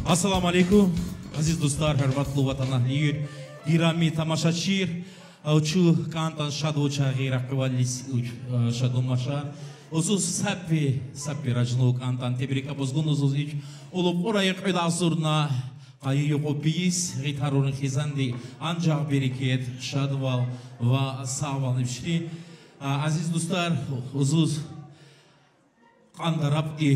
Ассаламу алейкум, азиз достар, hurmatli vatandaşlar, girami tamashachir, uchu kantan shadvocha g'iraqvallis shadomashar, uzuz sappi rajnu kantan tebrika bozgun uzuz ich, ulup orayq idazurna qayyu qopis, gitarun khizandi, anjaq bereket, shadval va saval ibshri, aziz dostar, uzuz qandarabdi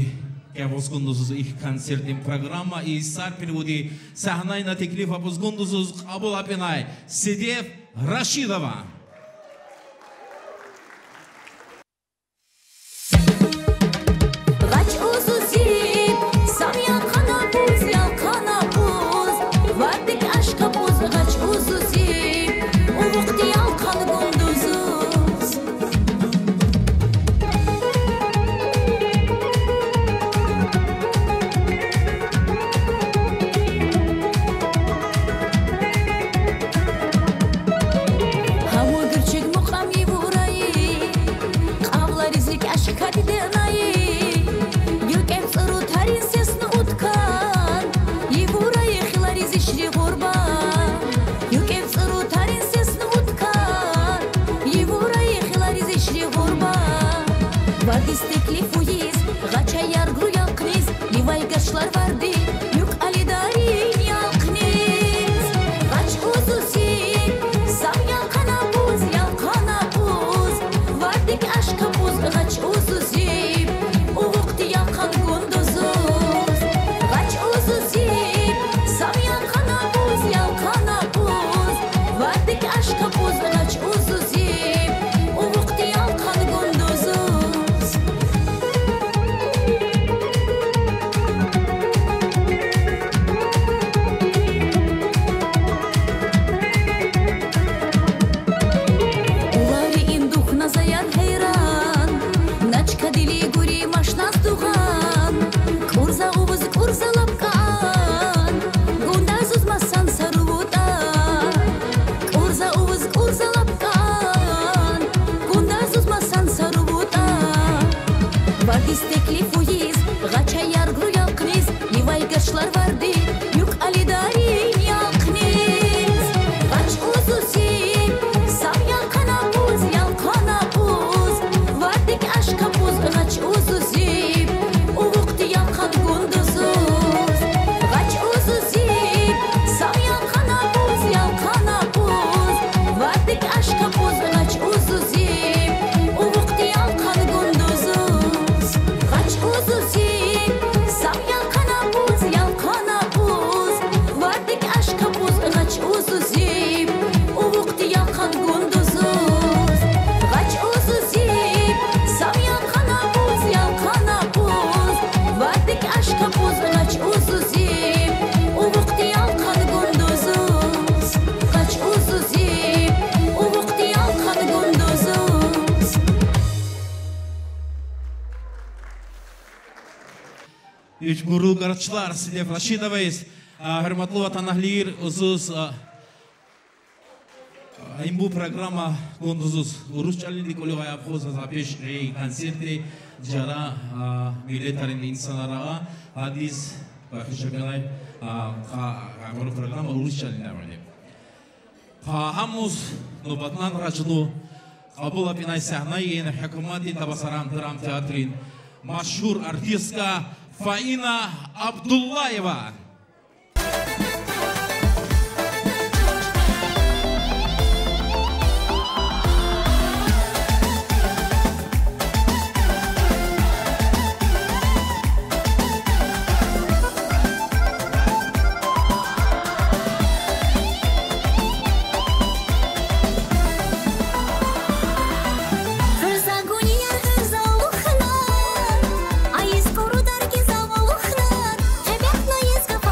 Возгундузуз их концертная программа и сар переводи сахнай на теклифа Возгундузуз Абул Апинай Сидев Рашидова. Guru Garachlar, Sidef Rashidovais, hurmatli vatandaşlar, uzuz bu programa Gonduzuz Urusçalini Kolivaya Foza Zapeş konserti jara militarin insanlara hadis bakışabilay bu programa Urusçalini var. Hamuz nobatlan rajnu Abul Apinay sahnay en hükümeti tabasaram dram teatrin maşhur artistka Faina Abdullayeva. Ай, скоро дарки завалухнар, тебе на езга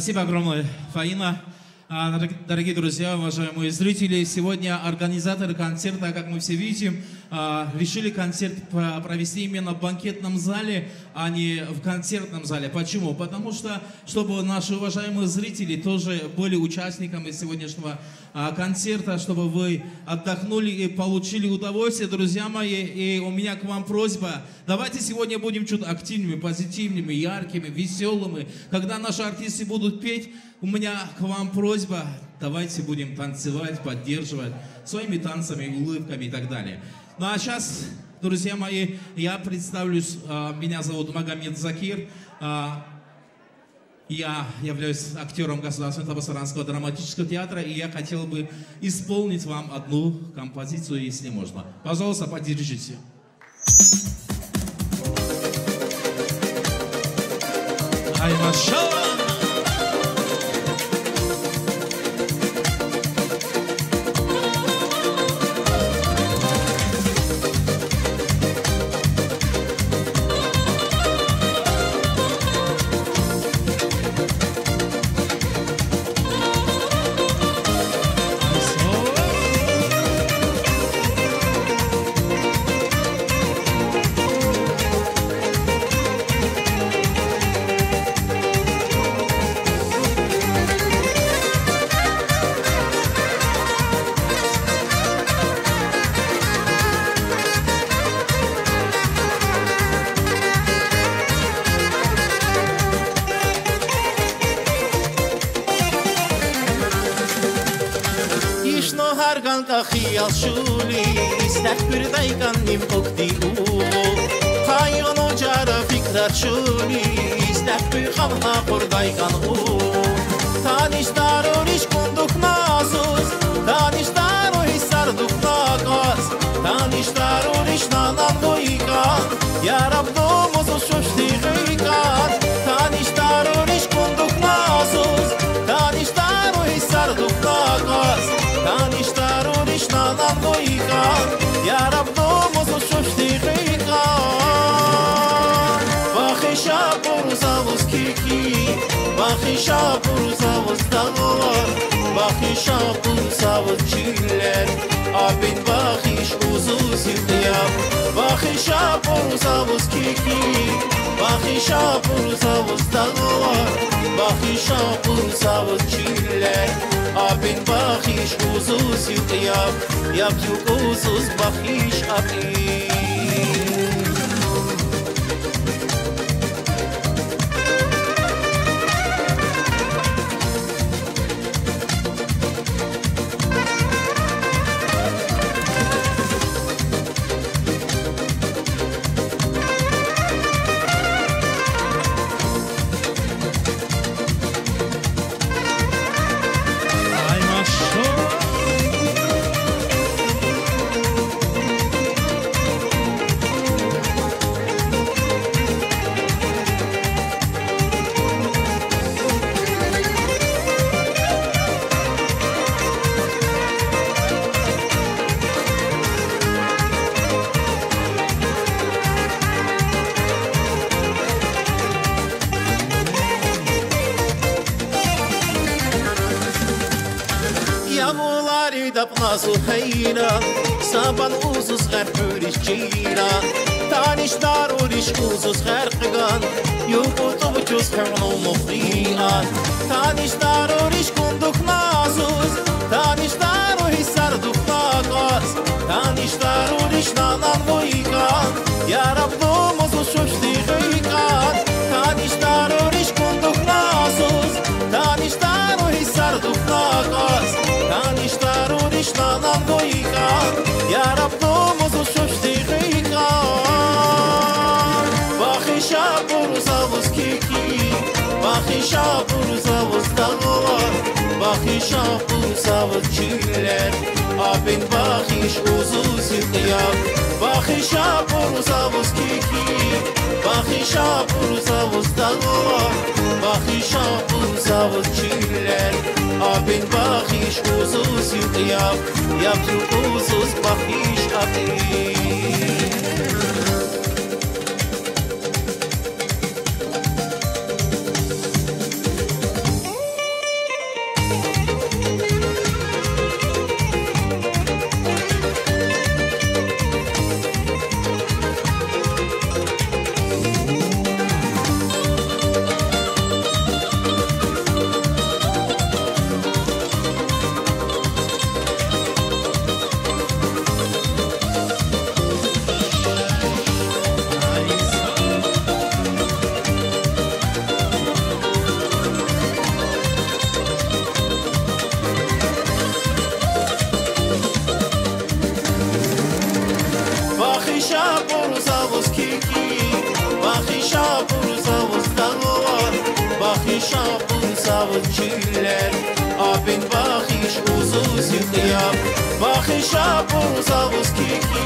Спасибо огромное, Фаина. Дорогие друзья, уважаемые зрители, сегодня организаторы концерта, как мы все видим, решили концерт провести именно в банкетном зале, а не в концертном зале. Почему? Потому что, чтобы наши уважаемые зрители тоже были участниками сегодняшнего концерта, чтобы вы отдохнули и получили удовольствие, друзья мои. И у меня к вам просьба, давайте сегодня будем чуть активными, позитивными, яркими, веселыми. Когда наши артисты будут петь, у меня к вам просьба, давайте будем танцевать, поддерживать своими танцами, улыбками и так далее. Ну а сейчас, друзья мои, я представлюсь, меня зовут Магомед Закир. Я являюсь актером Государственного Табасаранского драматического театра, и я хотел бы исполнить вам одну композицию, если можно. Пожалуйста, поддержите. Ай, машалла! خيال شولي استكبر دايقان نيم أكديو خايونو جارا فكرة شولي استكبر خمها قردايقان تانيش دارونيش كندوك نازوز تانيش دارونيش سردوك ناقاز تانيش دارونيش نانان غويقان يا رب دوموزو شوشتي غيقان تانيش دارونيش كندوك نازوز تانيش دارونيش سردوك ناقاز تانيش دارونيش نانان غويقان يا رب دوموزو شوشتي غيقان باخشا بروزاوز كيكي باخشا بروزاوز دغوار باخشا بروزاوز جيلر abin bakış uzun yap bakışa poruzavuz kiki bakışa poruzavuz dağlar bakışa poruzavuz çiller abin bakış uzun yap yap yuk uzun bakış abin Suheira, saban uzus gherpurish gira Tanish darurish uzus gherqgan Yukutubuchus herno mufrian Tanish darurish kunduk nazus Tanish darurish sarduk naqas Tanish darurish nanan voiqan Ya Rab domozu shushti ghiqan Tanish darurish kunduk nazus Tanish darurish sarduk naqas Tanish darurish nanan voiqan Ya Rab domozu shushti ghiqan Bakhisha poruzavuz kiki Bakhisha poruzavuz dağlar Bakhisha poruzavuz çiller Abin bakhish uzuz yıqyab Bakhisha poruzavuz kiki Bakhisha poruzavuz dağlar Bakhisha poruzavuz çiller Abin bakhish uzuz yıqyab Yap yuk uzuz bakhish abin zavutçiler Abin bakış uzuz yıkıyam Bakışa burzavuz kiki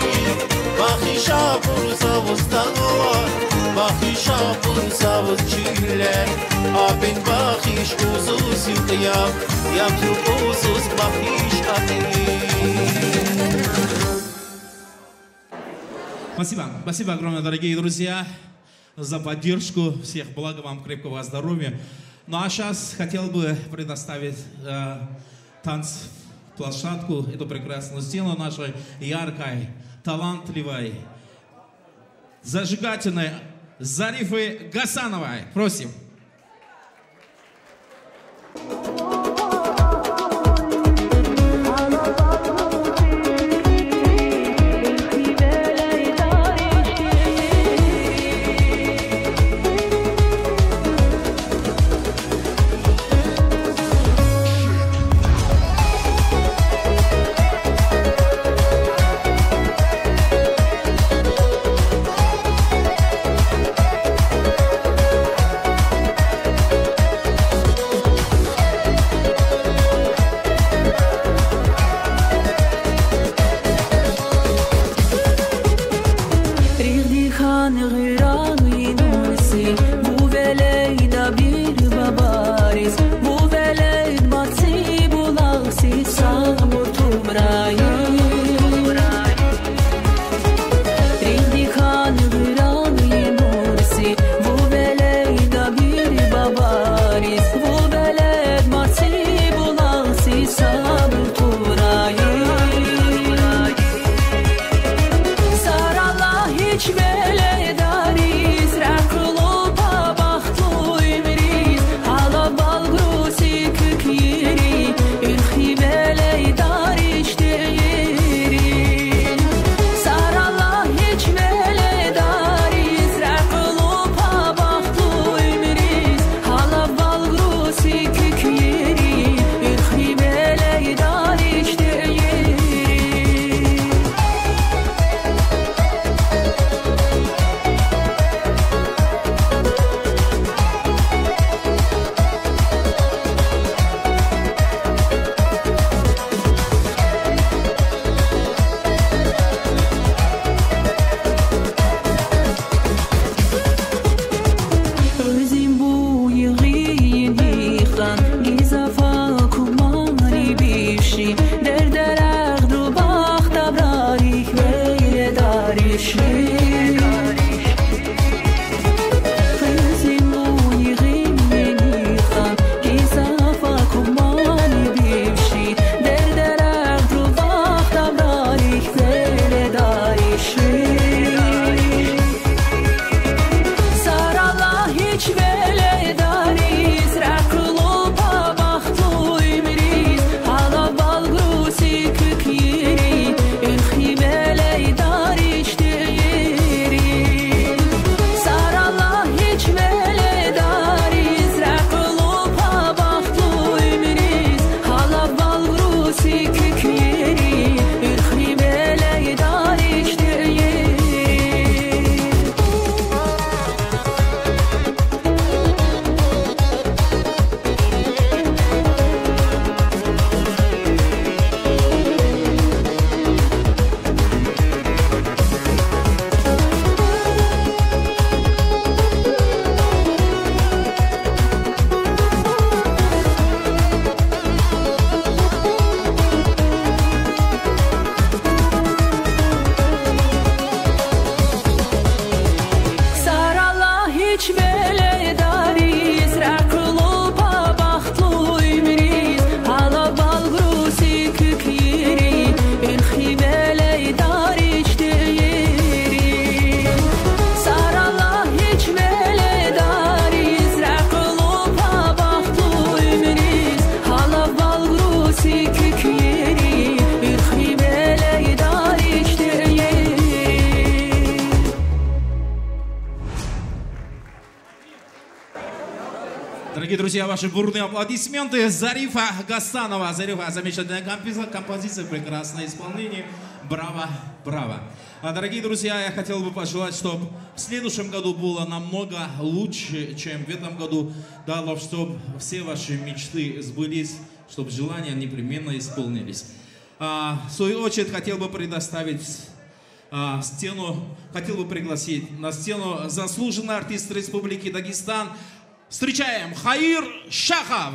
Bakışa burzavuz tanıvar Bakışa burzavutçiler Abin bakış uzuz yıkıyam Yaptı uzuz bakış abin. Спасибо. Спасибо огромное, дорогие друзья, за поддержку. Всех блага вам, крепкого здоровья. Ну а сейчас хотел бы предоставить танцплощадку, эту прекрасную стену нашей яркой, талантливой, зажигательной Зарифы Гасановой. Просим. Дорогие друзья, ваши бурные аплодисменты. Зарифа Гасанова. Зарифа, замечательная композиция, прекрасное исполнение. Браво, браво. Дорогие друзья, я хотел бы пожелать, чтобы в следующем году было намного лучше, чем в этом году. Да, чтобы все ваши мечты сбылись, чтобы желания непременно исполнились. В свою очередь, хотел бы предоставить хотел бы пригласить на сцену заслуженный артист Республики Дагестан. Встречаем Хаир Шахов.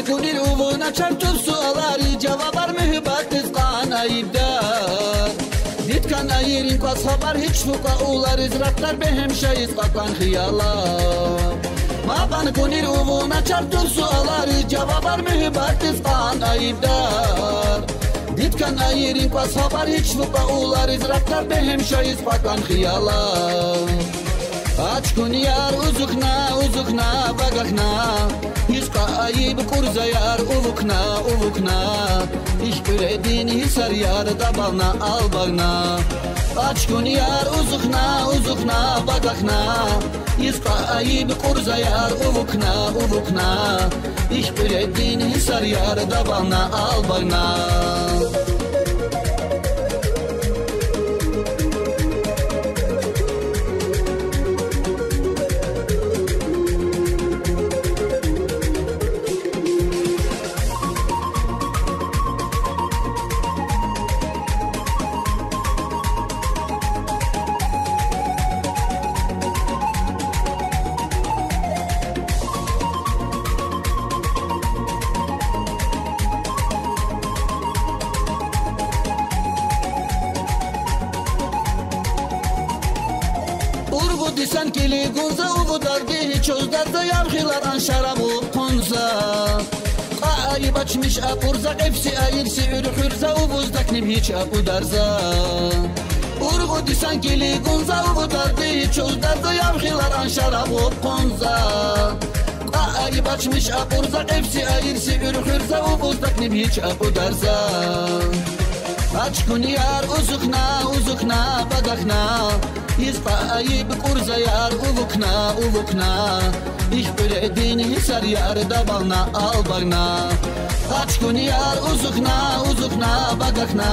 Kudir uvuna çarptır suaları cevaplar mühibbat tızkan ayıptar Ditkan ayirin kas haber hiç fuka ular izratlar behem şayiz kakan hiyalar Maban kudir uvuna çarptır suaları cevaplar mühibbat tızkan ayıptar Ditkan ayirin kas haber hiç fuka ular izratlar behem şayiz kakan hiyalar Aç kun yar uzukna bagakna Yizqa ayib kurza yar uvukna Ich üredin hisar yar dabalna albagna Aç kun yar uzukna bagakna Yizqa ayib kurza yar uvukna Ich üredin hisar yar dabalna albagna Disan kili gunza uvu dardi çözdarda yavhilaran şarabu konza Ayıp açmış apurza efsi ayırsi ürhürza uvuzdaknim hiç apu darza Urgu disan kili gunza uvu dardi çözdarda yavhilaran şarabu konza Ayıp açmış apurza efsi ayırsi ürhürza uvuzdaknim hiç apu darza Aç kun yar uzukna bagakna Yizqa ayib kurza yar uvukna Ich üredin hisar yar dabalna albagna Aç kun yar uzukna bagakna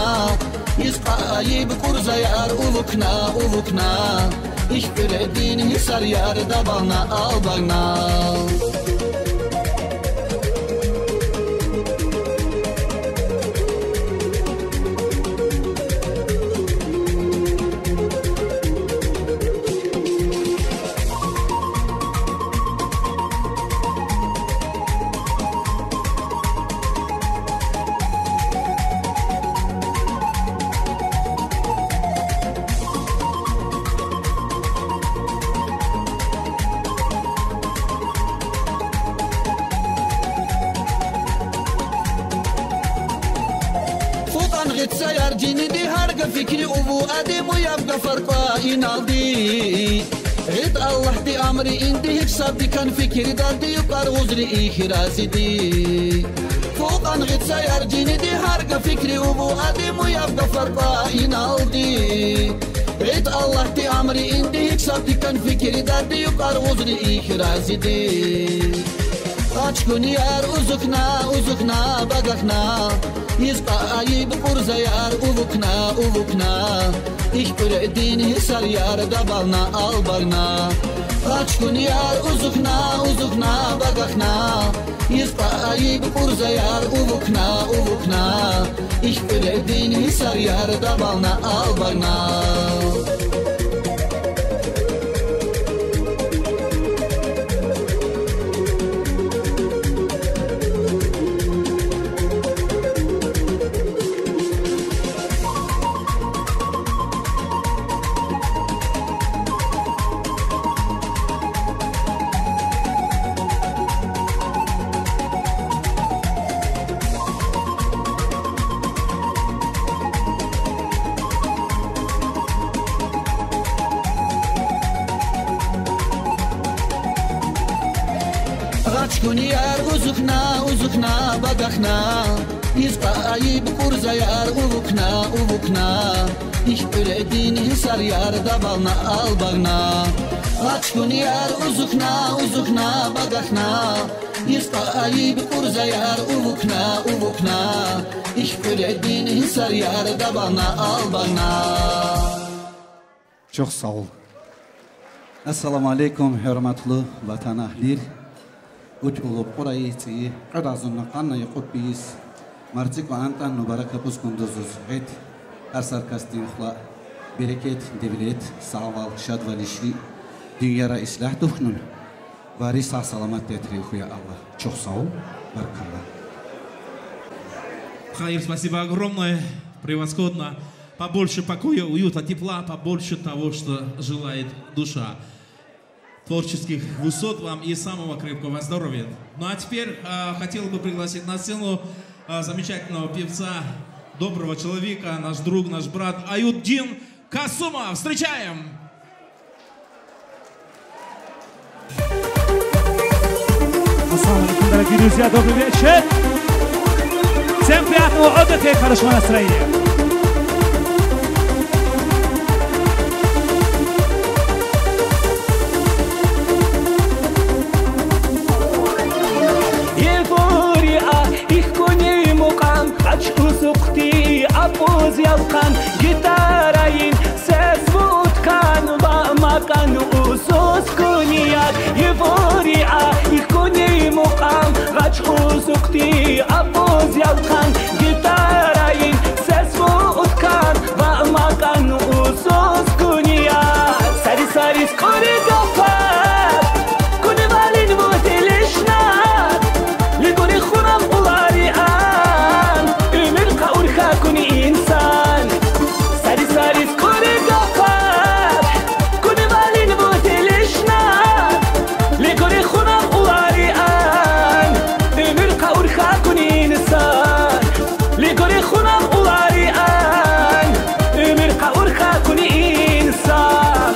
Yizqa ayib kurza yar uvukna Ich üredin hisar yar dabalna albagna Sayar cinidi harga fikri uvu adimu yabga farqa inaldi Rid Allah di amri indi hiç sabdikan fikri daldi yukar uzri ihrazidi Fuqan git sayar cinidi harga fikri uvu adimu yabga farqa inaldi Rid Allah di amri indi hiç sabdikan fikri daldi yukar uzri ihrazidi Aç kun yar uzukna bagakna Yizqa ayib kurza yar uvukna Ich üredin hisar yar dabalna albagna Aç kun yar uzukna bagakna Yizqa ayib kurza yar uvukna Ich üredin hisar yar dabalna albagna Aşkuni yar uzukna bagakna İzqayib kurza yar uvukna İş öledin hisar yar dabalna albagna Aşkuni yar uzukna bagakna İzqayib kurza yar uvukna İş öledin hisar yar dabalna albagna. Çok sağ ol. Assalamu alaikum hürmetli vatan ahlir. Uç olup orayı çiğ, adazunna kanna yakut biz. Marcik ve antan nubaraka puskunduzuz. Et, her sarkastin uxla. Bereket, devlet, sağval, şadval işli. Dünyara islah duhnun. Bari sağ salamat detrihu ya Allah. Çok sağ ol. Баркалла. Хаир, спасибо огромное, превосходно. Побольше покоя, уюта, тепла, побольше того, что желает душа. Творческих высот вам и самого крепкого здоровья. Ну а теперь хотел бы пригласить на сцену замечательного певца, доброго человека, наш друг, наш брат Аюддин Касумов. Встречаем! Ассаламу алейкум, дорогие друзья, добрый вечер! Всем приятного отдыха и хорошего настроения! Açku sukti apuz yalkan gitarayin ses vutkan vamakan usus kuniyat yevori'a ikuni muqam açku sukti apuz yalkan gitarayin ses vutkan vamakan usus kuniyat sari sari skori gafat kuni valin mutilishna liguni khunam ulari كوني إنسان ساري ساري سكوري قفار كوني بالي نبوت ليشنا لكوني خونا قواري آن مرقا أرخا كوني إنسان لكوني خونا قواري آن مرقا أرخا كوني إنسان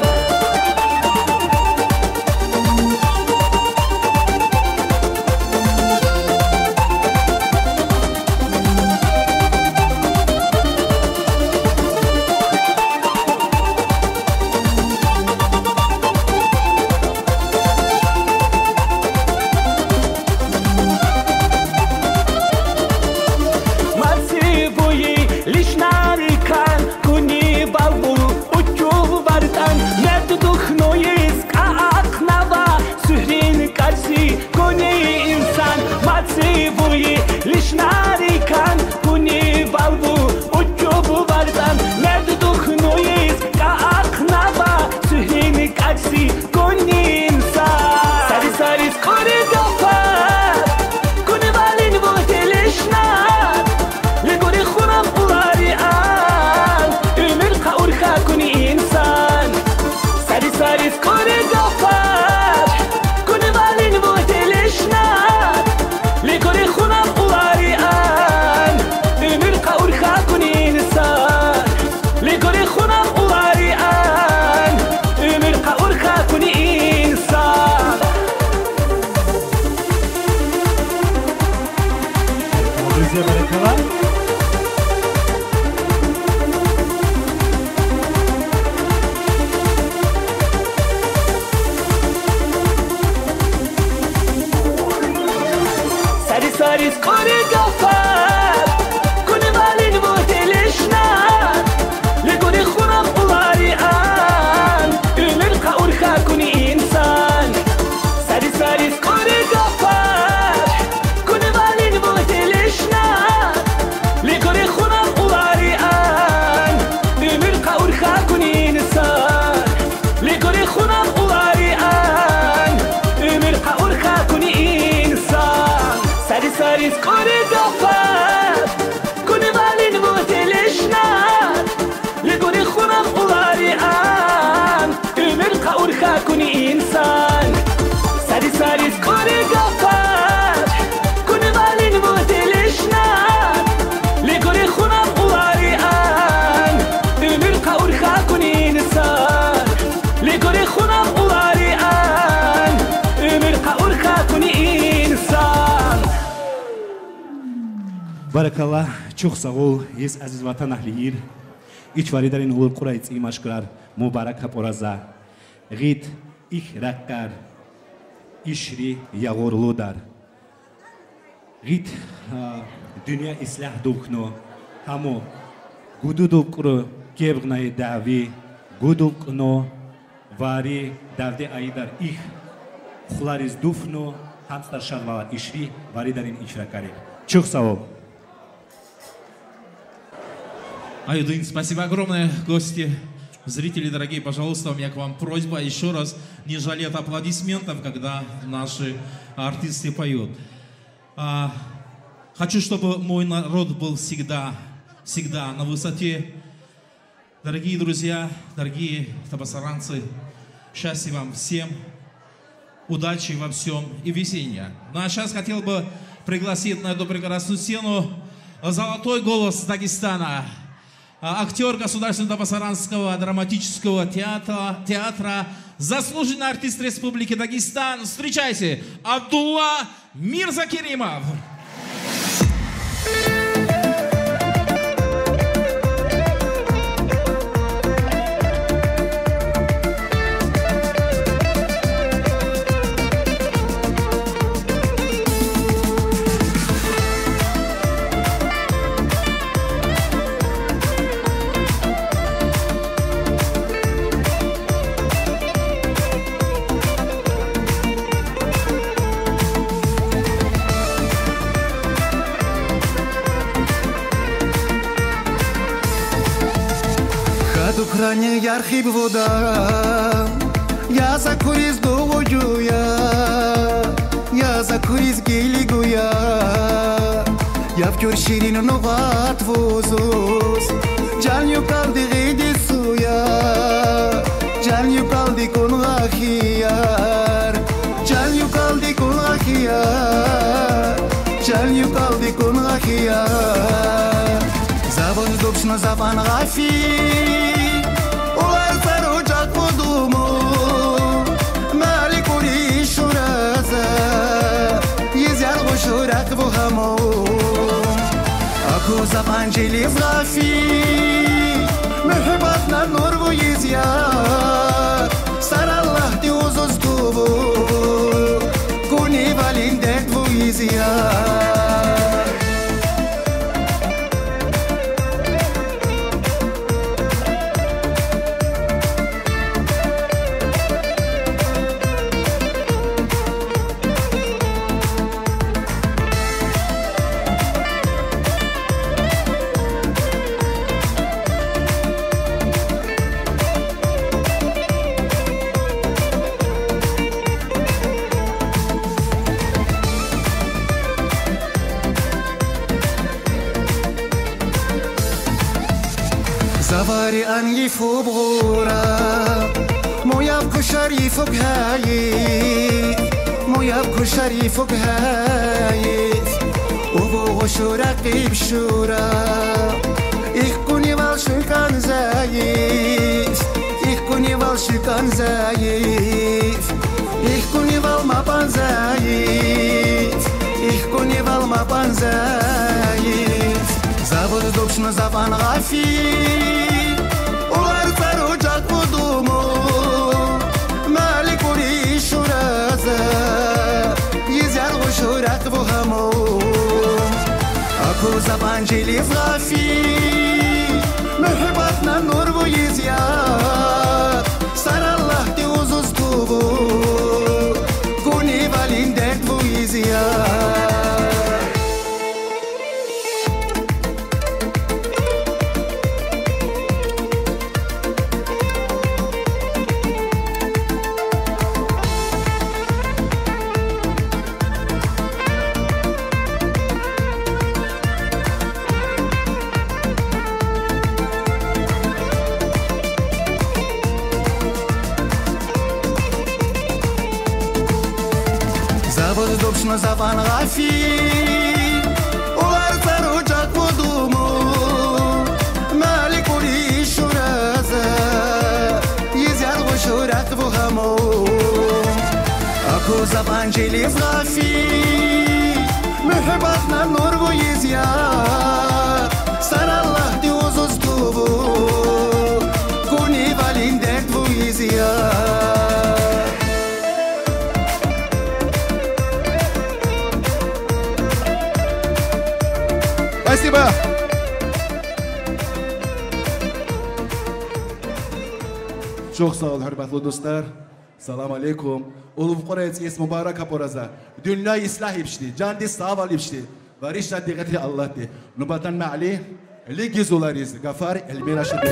Barakallah, çok sağ ol, yes aziz vatan ahliyer. İç varidarin ul Kurayt imaşklar mübarek haporaza. Git ihrakkar işri yağorludar. Git dünya islah dokno hamu gududukru kevgnay davi gudukno vari davde aidar ih xulariz dufno hamstar şarvalar işri varidarin işrakari. Çok sağ ol. Айдын, спасибо огромное, гости, зрители дорогие, пожалуйста, у меня к вам просьба еще раз не жалеть аплодисментов, когда наши артисты поют. Хочу, чтобы мой народ был всегда на высоте. Дорогие друзья, дорогие табасаранцы, счастья вам всем, удачи во всем и везения. Ну а сейчас хотел бы пригласить на эту прекрасную сцену золотой голос Дагестана. Актер Государственного табасаранского драматического театра, заслуженный артист Республики Дагестан. Встречайте, Абдулла Мирзакеримов. Ранее яркий вода, я закурюсь догоюя, я закурюсь гелигуя, я в кюрширину новат возус, джаню калди гидисуя, джаню калди кунахияр, джаню калди кунахияр, джаню калди кунахияр, завод добшно заван гафи. شورك وهموم أكو زبان جيلي فغافي محبتنا النور ويزياد سر الله دي وزوز توبو كوني باليندك ويزياد زواري أني فبغورا مو يبكو شريفك هايف مو يبكو شريفك هايف وبغو شورقي بشورا إخكوني والشكان زايف إخكوني والشكان زايف إخكوني والمبان زايف إخكوني والمبان زايف زابط دوبشنا زبان غافي ولار فروجك قدومو مالك وريش ورازا يزيار وشورك وهمو أكو زبان جيلي غافي محبتنا النور ويزيار سر الله دي وزوز توبو كوني باليندك ويزيار Добшно заван гафи улар фаруджак водуму малик уриш ураза езяр гошурак вухаму аку заван жилив гафи محبتنا نور ويزيا سر الله دي وزوزتوبو كوني باليندك ويزيا Спасибо. Çok sağ ol hürmetli dostlar. Salam aleykum. Uluv Kureyt is mübarek aporaza. Dünya islah ibşti. Can di sağ ibşti. Varişta dikkatli Allah di. Nubatan ma'ali. Ligi zulariz. Gafar elmira şedi.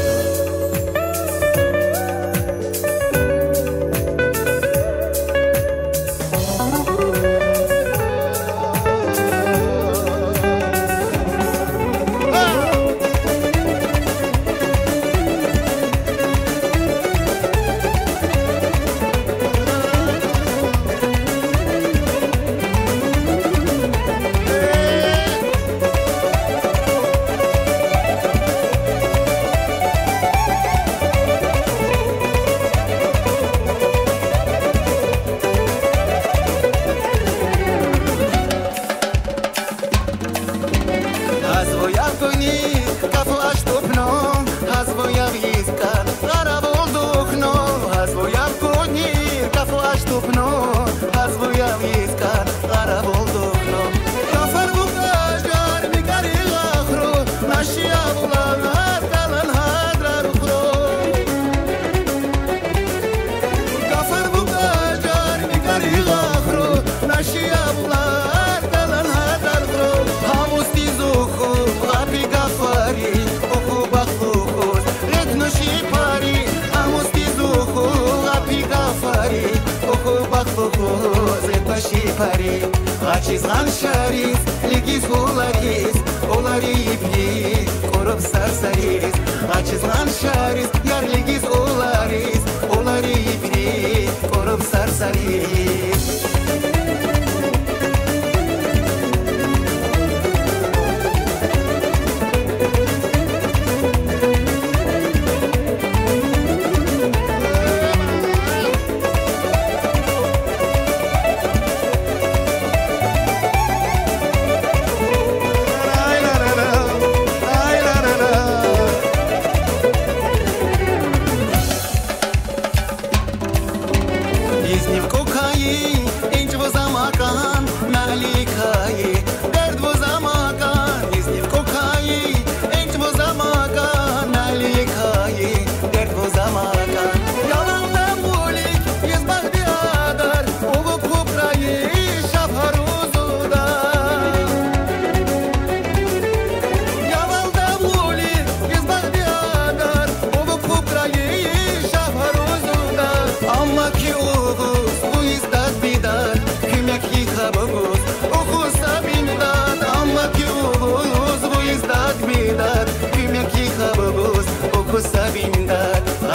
Açizgan şariz, ligiz olariz, olaribli, korup sarsariz. Açizgan şariz, yar ligiz olariz, olaribli, korup sarsariz.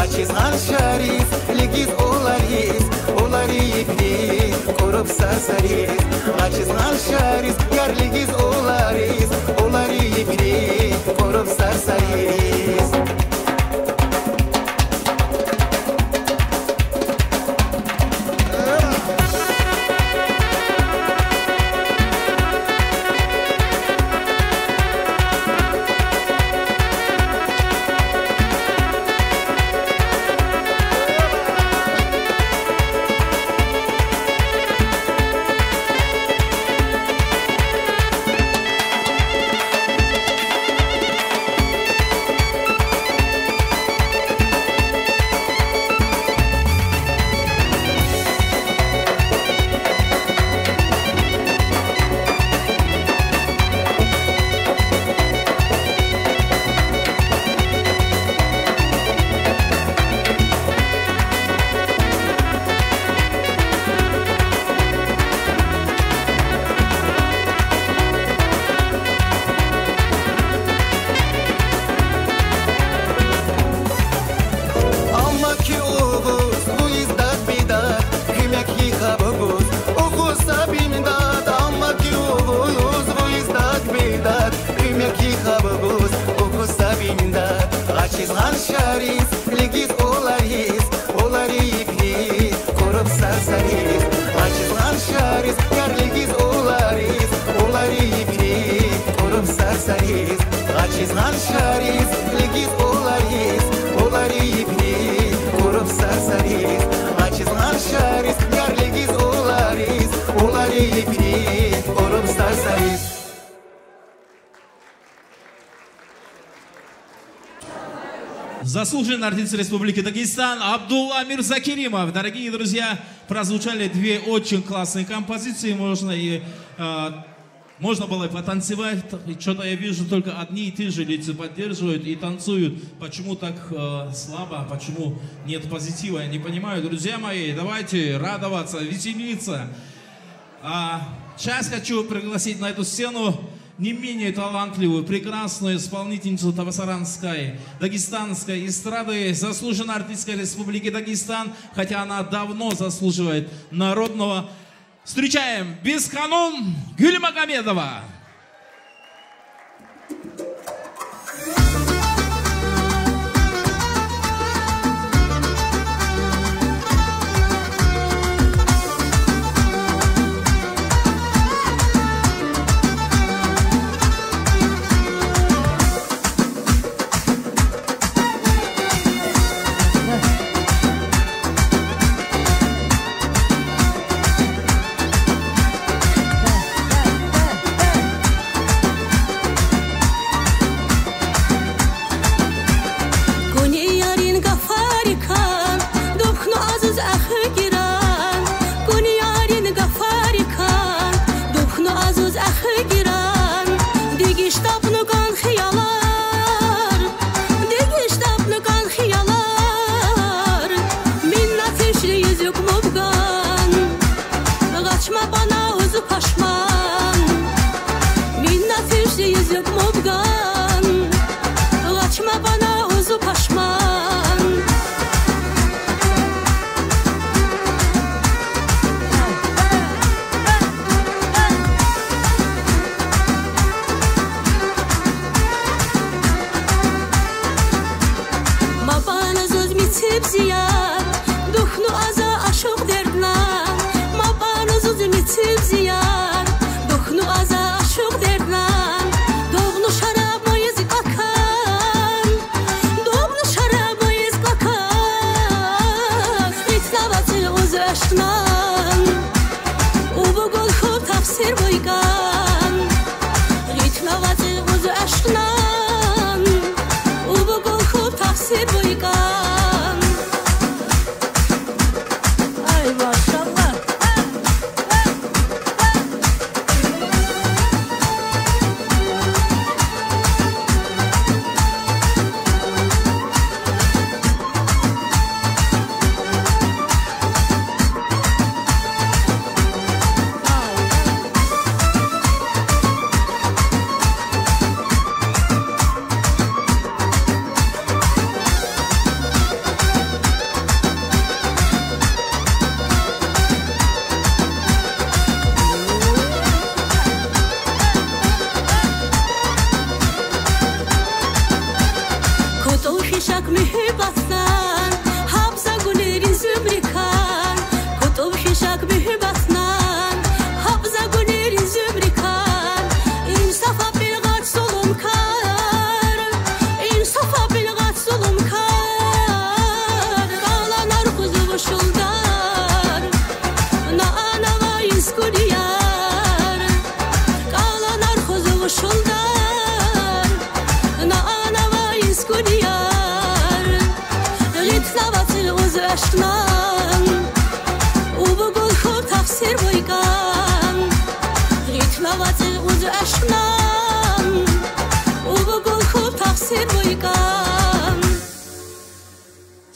Açizgan şariz, ligiz olariz, olaribli, korup sarsariz. Açizgan şariz, yar ligiz olariz, olaribli, korup sarsariz. Açizgan şariz, ligiz olariz, olaribli, korup sarsariz. Açizgan şariz, yar ligiz olariz, olaribli. açızgan şariz Ligiz olariz Olari ipni Korup sarsariz Açızgan şariz Yar ligiz olariz Olari ipni Korup sarsariz Заслуженный артист Республики Дагестан Абдулла Мирзакеримов. Дорогие друзья, прозвучали две очень классные композиции. Можно было потанцевать. Что-то я вижу, только одни и те же лица поддерживают и танцуют. Почему так слабо? Почему нет позитива? Я не понимаю. Друзья мои, давайте радоваться, веселиться. Сейчас хочу пригласить на эту сцену не менее талантливую, прекрасную исполнительницу табасаранской, дагестанской эстрады, заслуженной артистской Республики Дагестан, хотя она давно заслуживает народного. Встречаем Бесханум Гюльмагомедова.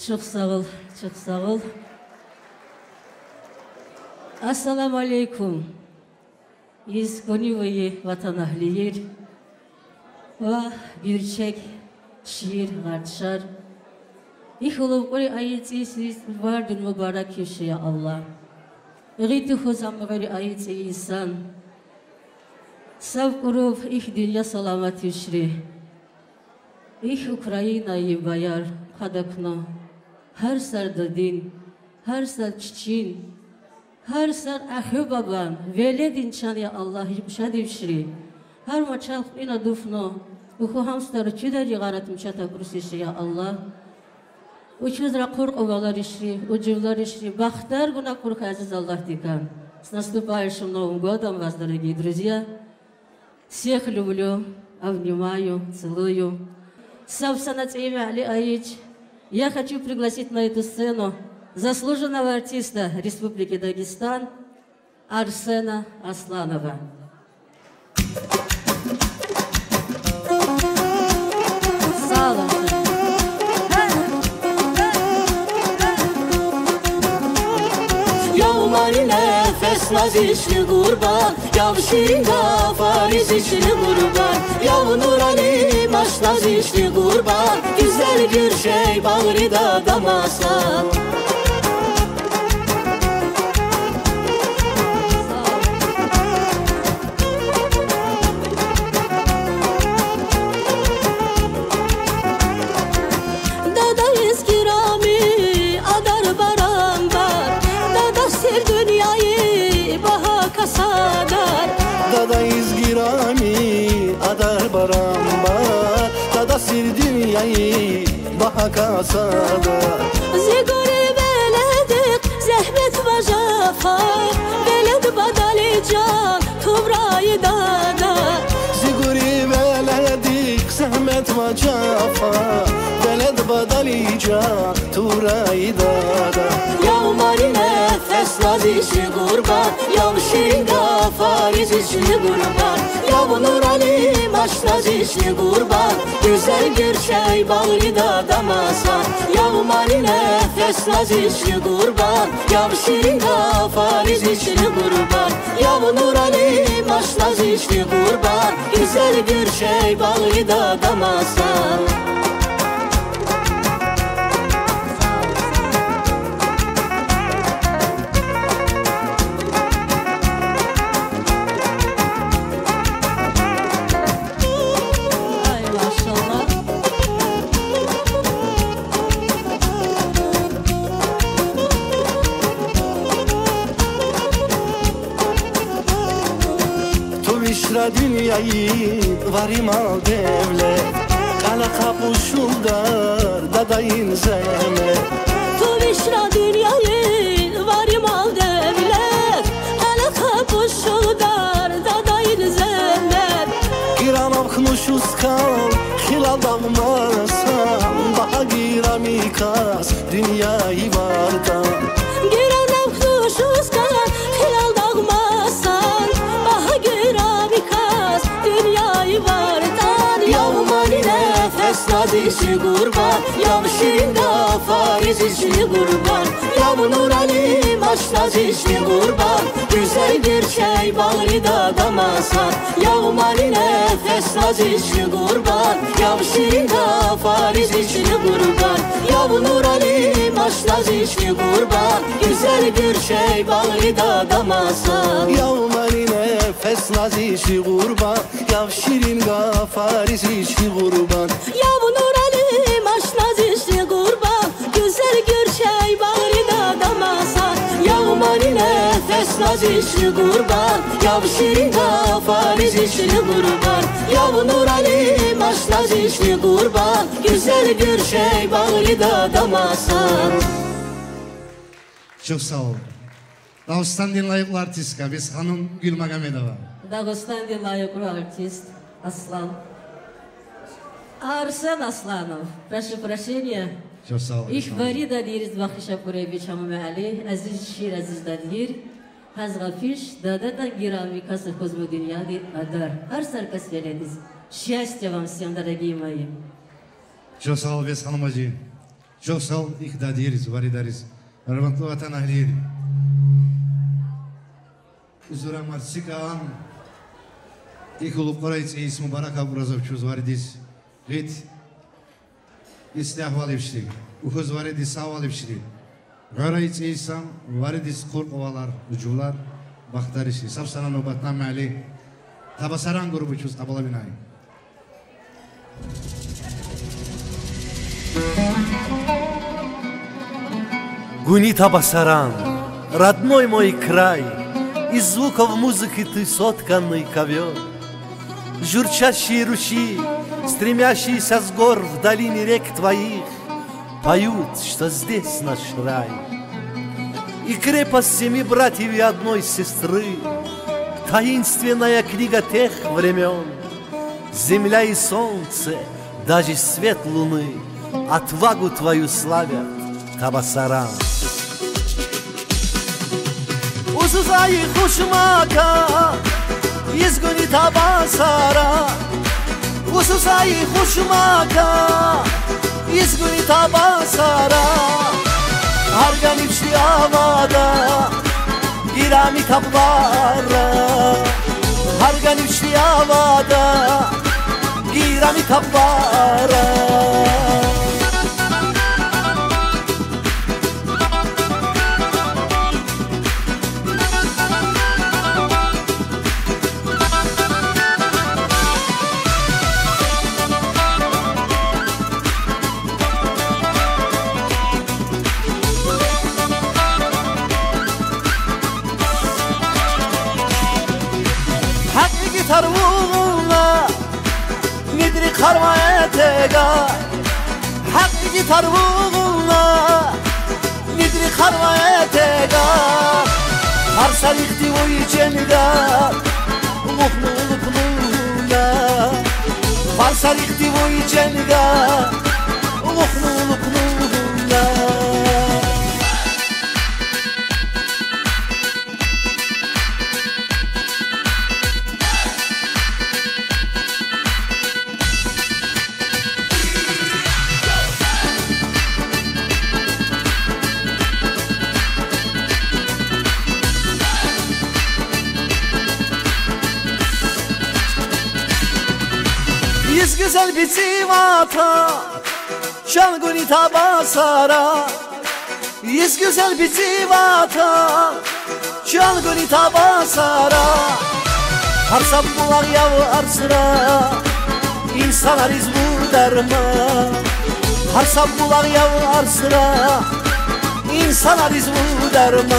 Çok sağ ol, çok sağ ol. Assalamu alaikum. İzgonivoyi vatan ahliyer. Ve birçek şiir, garçar. İhulub kuri ayeti siz vardın mübarek yaşaya Allah. Gıyti huzam gari ayeti insan. Sav kurub ih dünya salamat yüşri. İh Ukrayna'yı bayar kadakna. Her sarda din, her sar çiçin, her sar ahı baban, veled inçan ya Allah yumuşad yüşri. Her maçal ina dufno, Уху хамстар чудари гаратым чата курсиши я Аллах. Учузра курк овалар ишри, удживлар ишри, бахтар гуна курк азиз Аллах дикан. С наступающим Новым годом вас, дорогие друзья. Всех люблю, обнимаю, целую. Савсанат имя Али Аич. Я хочу пригласить на эту сцену заслуженного артиста Республики Дагестан Арсена Асланова. Yavmari nefes nazişli kurban Yav şirin gafariz içli kurban Yav nurani maş nazişli kurban Güzel bir şey bağrıda damasan Dadayız girami adar baramba Dada sir dünyayı baha kasada Zigori beledik zehmet ve jafar Beled badali can tubrayı dada Ziguri veledik zahmet ve cafa Beled badali can turayı dada Yavmari nefes nazişli kurban Yav şirin gafariz içli kurban Yav nurani maş nazişli kurban Güzel bir şey bağrıda damasan Yavmari nefes nazişli kurban Yav şirin gafariz içli kurban Yav nurani maş nazişli kurban Güzel bir şey bağrıda damasan Dünyayı varim al devlet Kala kapuşuldar dadayın zemet Tuvişra dünyayı varim al devlet Kala kapuşuldar dadayın zemet Giram aknuşuz kal hilal dağmasam Baha giram ikas dünyayı vardan Giram aknuşuz kal hilal dağmasam Baha giram ikas dünyayı vardan Yavmari nefes nazişli kurban Yav şirin gafariz içli kurban Yav nurani maş nazişli kurban Güzel bir şey bağrıda damasan Yavmari nefes nazişli kurban Yav şirin gafariz içli kurban Yav nurani maş nazişli kurban Güzel bir şey bağrıda damasan Yavmari nefes nazişli kurban Yav şirin gafariz içli kurban Yav nurani maş nazişli kurban Güzel bir şey bağrıda damasan Yavmari nefes nazişli kurban Yav şirin gafariz içli kurban Yav nurani maş nazişli kurban Güzel bir şey bağrıda damasan Çok sağ ol. Dağıstan dinlayıklı artistka biz hanım Gülmagomedova. Дагестан лайкный артист Аслан. Арсен Асланов. Прошу прощения. Çok sağ ol. Ich Farida diriz Bakışa Kureybiç Hamamali. Aziz Şir Aziz Dadir. Hazgafiş Дадата Гирами Каса Космодиньяди Адар. Арсар Касвеледиз. Счастья вам всем, дорогие мои. Çok sağ ol biz hanım acı. Çok sağ ol ikda diriz, varidariz. Hürmetli vatan ahlidir. Uzura Marsikan. İkulu Korayç Eis Mübarek Abrazov çuz varidis. Git. İslah valipşlik. Uhuz varidis sağ valipşlik. Korayç Eisam varidis kurk ovalar, ucular. Bakhtarişi. Sapsana nobatnam ali. Tabasaran grubu çuz tabala binay. Гунита Басаран, родной мой край, из звуков музыки ты сотканный ковер. Журчащие ручьи, стремящиеся с гор в долине рек твоих, поют, что здесь наш рай. И крепость 7 братьев и 1 сестры, таинственная книга тех времен. Земля и солнце, даже свет луны отвагу твою славят, Табасаран. Узузай хушмака, изгони Табасара. Узузай хушмака, изгони Табасара. Арганивши авада, гирами таббара. Арганивши авада, гирами таббара. Tarvuna midri karma etega Hakkı tarvuna midri karma etega Harsa yıktı o içenga Muhlulukluğuna Harsa yıktı o içenga Muhlulukluğuna Yüz güzel bir civata Şanguni Tabasara Yüz güzel bir civata Şanguni Tabasara Harsam bular yavu arsıra İnsanlar izbur derma Harsam bular yavu arsıra İnsanlar izbur derma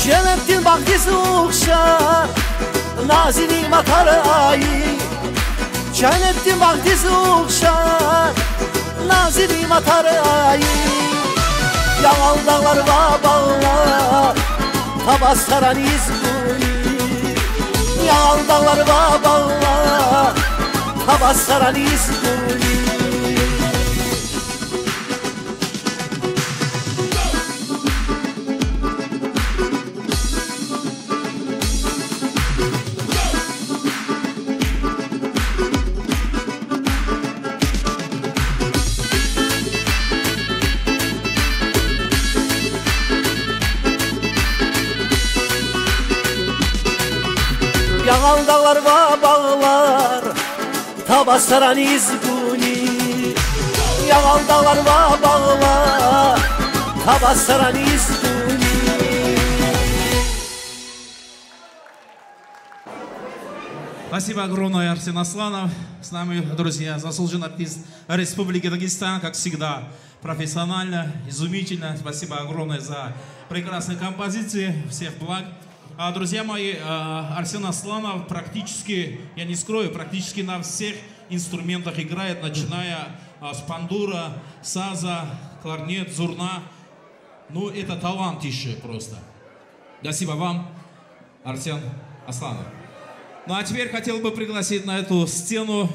Cennetin bahçesi okşar Nazini matarayı Cennetin bahçesi okşar Nazini matarayı Yamal dağlar ve bağlar Tabassaran izguni Yamal dağlar ve bağlar Tabassaran izguni Yagal dağlar ve bağlar Tabassaran izguni Yagal dağlar ve bağlar Tabassaran izguni Спасибо огромное, Арсен Асланов. С нами, друзья, заслуженный артист Республики Дагестан, как всегда, профессионально, изумительно. Спасибо огромное за прекрасные композиции. Всех благ. Друзья мои, Арсен Асланов практически, я не скрою, практически на всех инструментах играет, начиная с пандура, саза, кларнет, зурна. Ну, это талантище просто. Спасибо вам, Арсен Асланов. Ну, а теперь хотел бы пригласить на эту сцену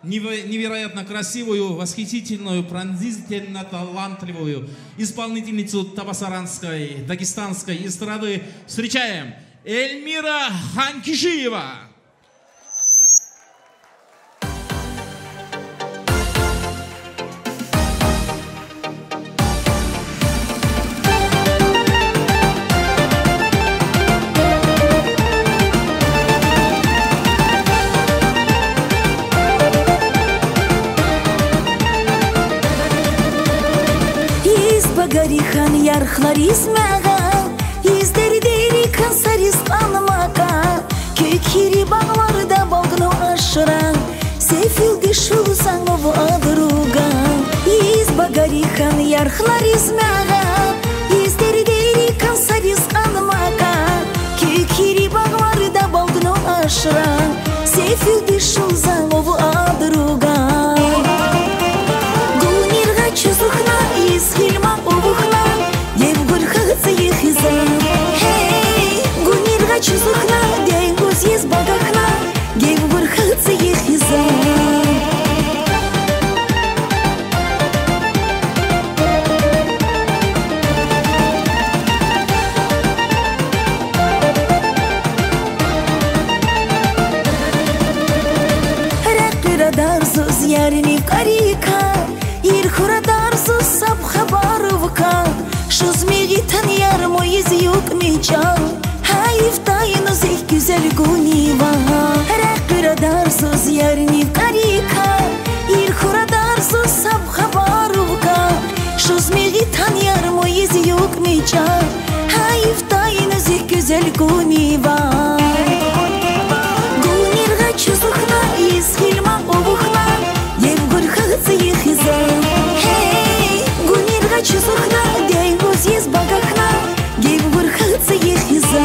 невероятно красивую, восхитительную, пронзительно талантливую исполнительницу табасаранской, дагестанской эстрады. Встречаем Эльмира Ханкишиева. Гори багарихан ярхлар измага издердери кансарис анмака кекири багларда болгну ашра сефилди шулсан вадруга из багарихан ярхлар измага издердери кансарис анмака кекири багларда болгну ашра сефилди шулсан вадруга чусухна из фильма убухна девгур хаци хиза хей гунирга чусухна дейгуз из багахна девгур хаци хиза ракира дарзуз ярни карика Ирхурадарзу саб хабаровка Шузмигитан яр мой из юг мечал Хаив тайну зих güzel гунива Ракирадарзу зярни карика Ирхурадарзу саб хабаровка Шузмигитан яр мой из юг мечал Хаив тайну зих güzel гунива Гунирга чузухна из фильма обухна Евгур хаци хиза Хей, гунирга чусухна Дейгуз из багахна Евгур хаци хиза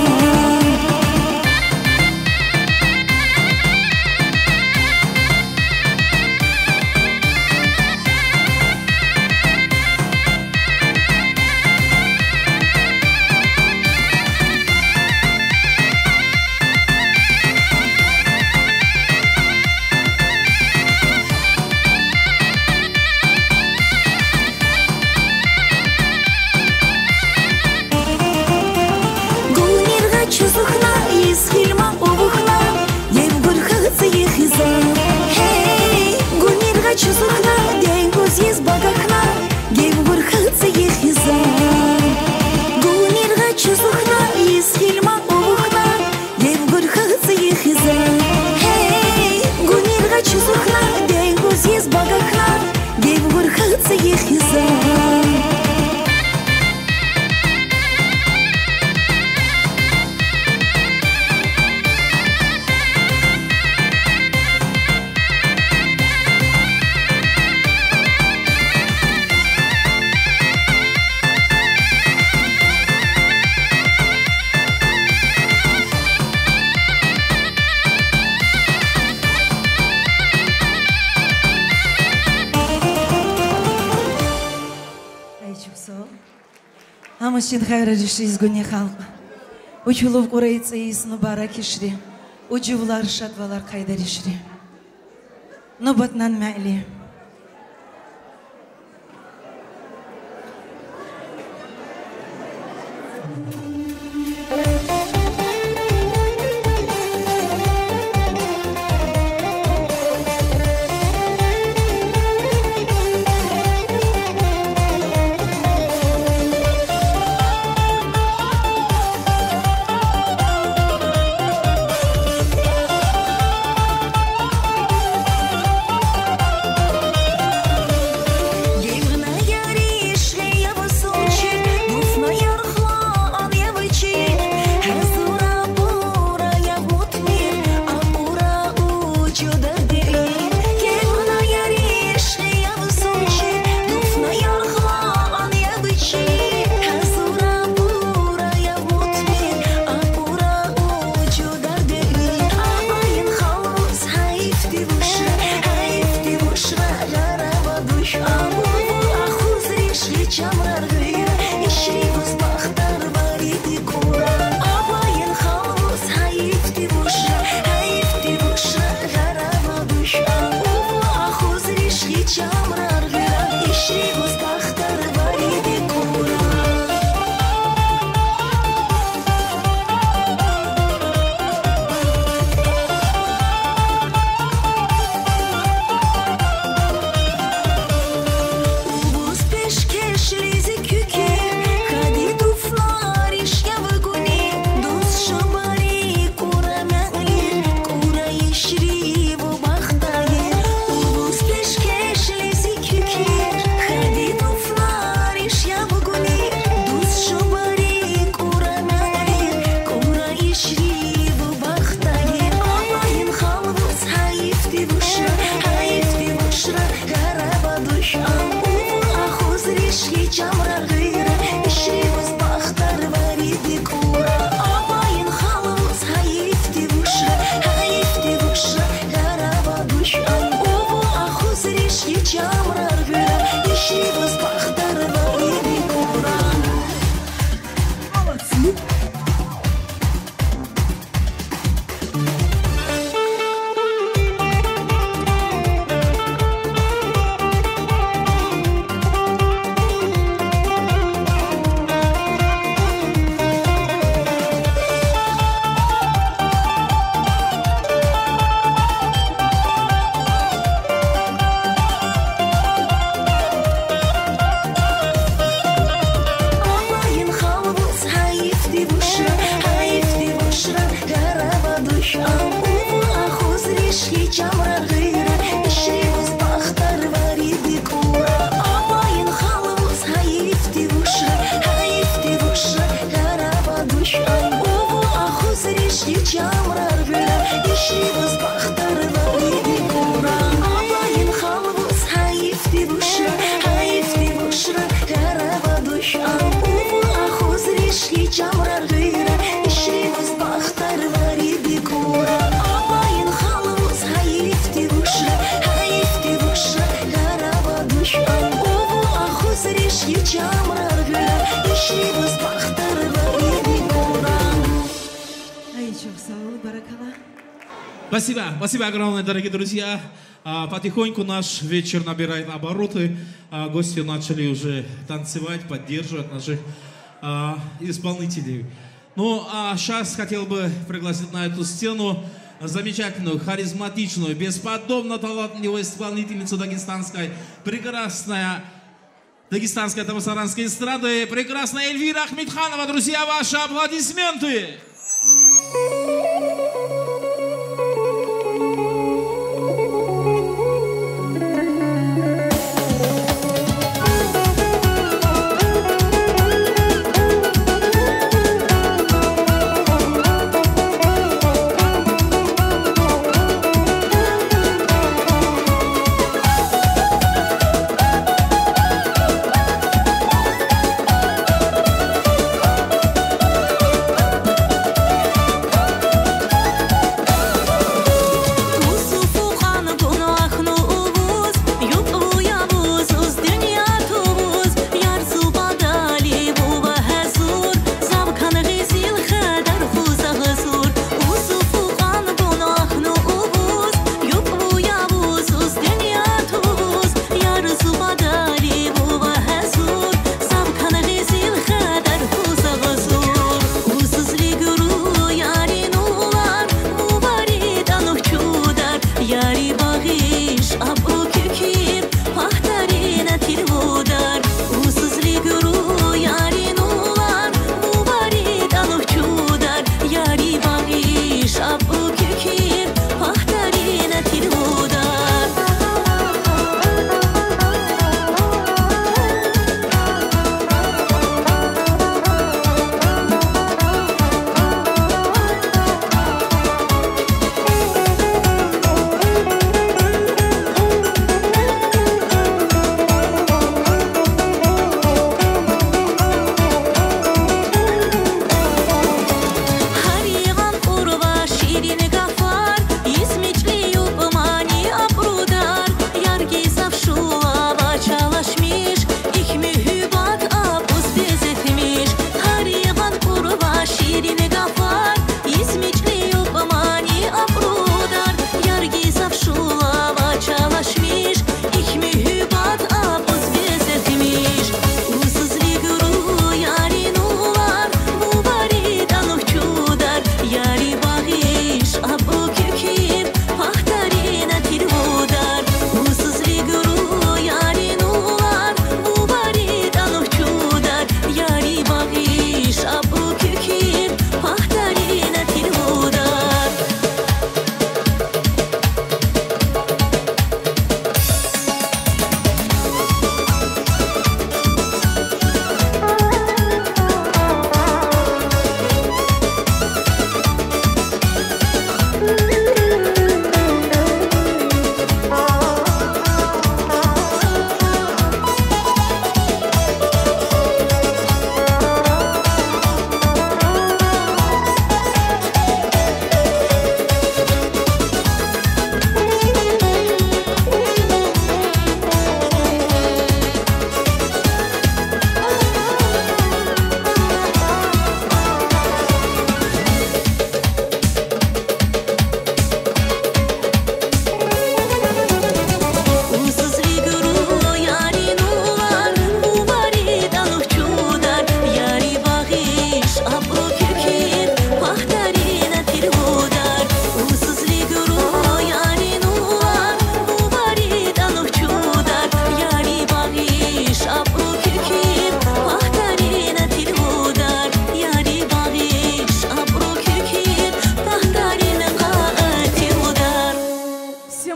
чусухна из фильма убухна Евгур хаци хиза Хей, гунирга чусухна Дейгуз из багахна Евгур хаци хиза Гунирга чусухна из фильма убухна Евгур хаци хиза Хей, гунирга чусухна Дейгуз из багахна Евгур хаци хиза Амашин хайра реши из гуни халка. Учулов курайца из нубараки шри. Учувлар шатвалар кайдари шри. Нубатнан мәли. işimiz baxtarları bura Alayın xalımız hayifdi buşra hayifdi buşra Qarava duşan uvu axuz rişki camrar gıyra İşimiz baxtarları bura Alayın xalımız hayifdi buşra hayifdi buşra Qarava duşan uvu axuz rişki camrar gıyra İşimiz baxtarları bura Çok sağ ol, баракалла. Спасибо, спасибо огромное, дорогие друзья. Потихоньку наш вечер набирает обороты. Гости начали уже танцевать, поддерживать наших исполнителей. Ну, а сейчас хотел бы пригласить на эту сцену замечательную, харизматичную, бесподобно талантливую исполнительницу прекрасная дагестанской табасаранской эстрады, прекрасная Эльвира Ахмедханова. Друзья, ваши аплодисменты!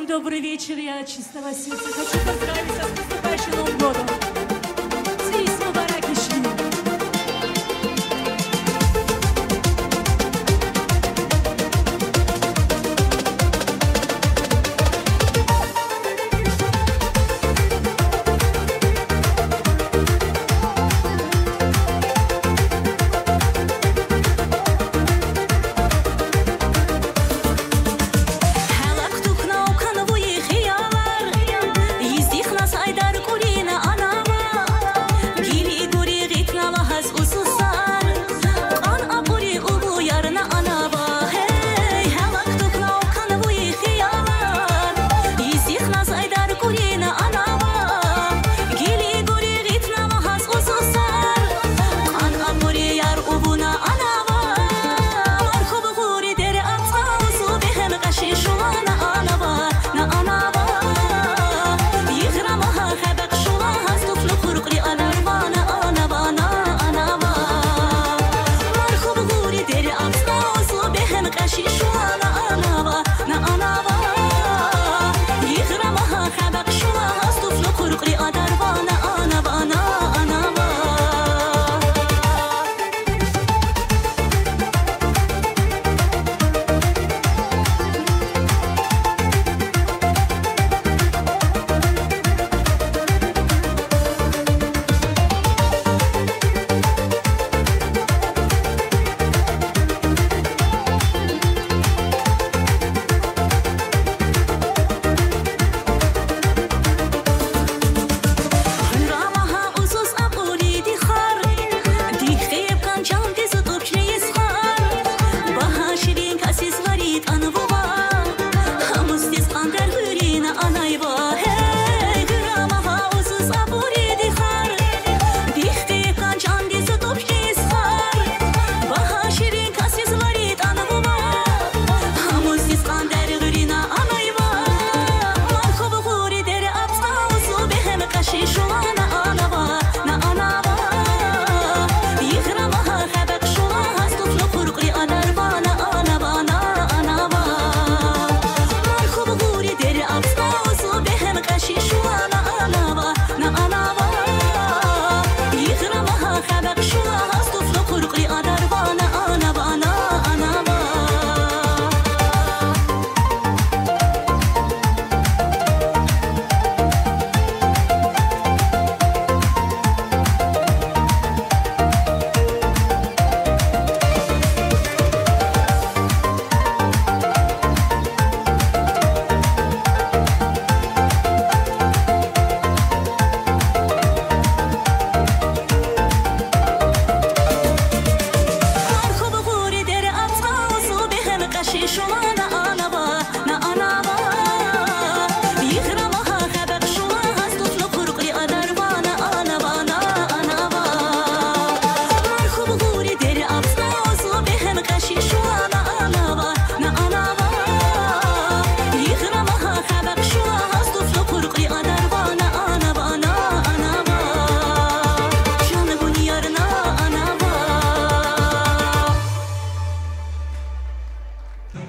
Добрый вечер, я от чистого сердца хочу поздравить вас с наступающим Новым годом. Цвис Мубарак Ишли.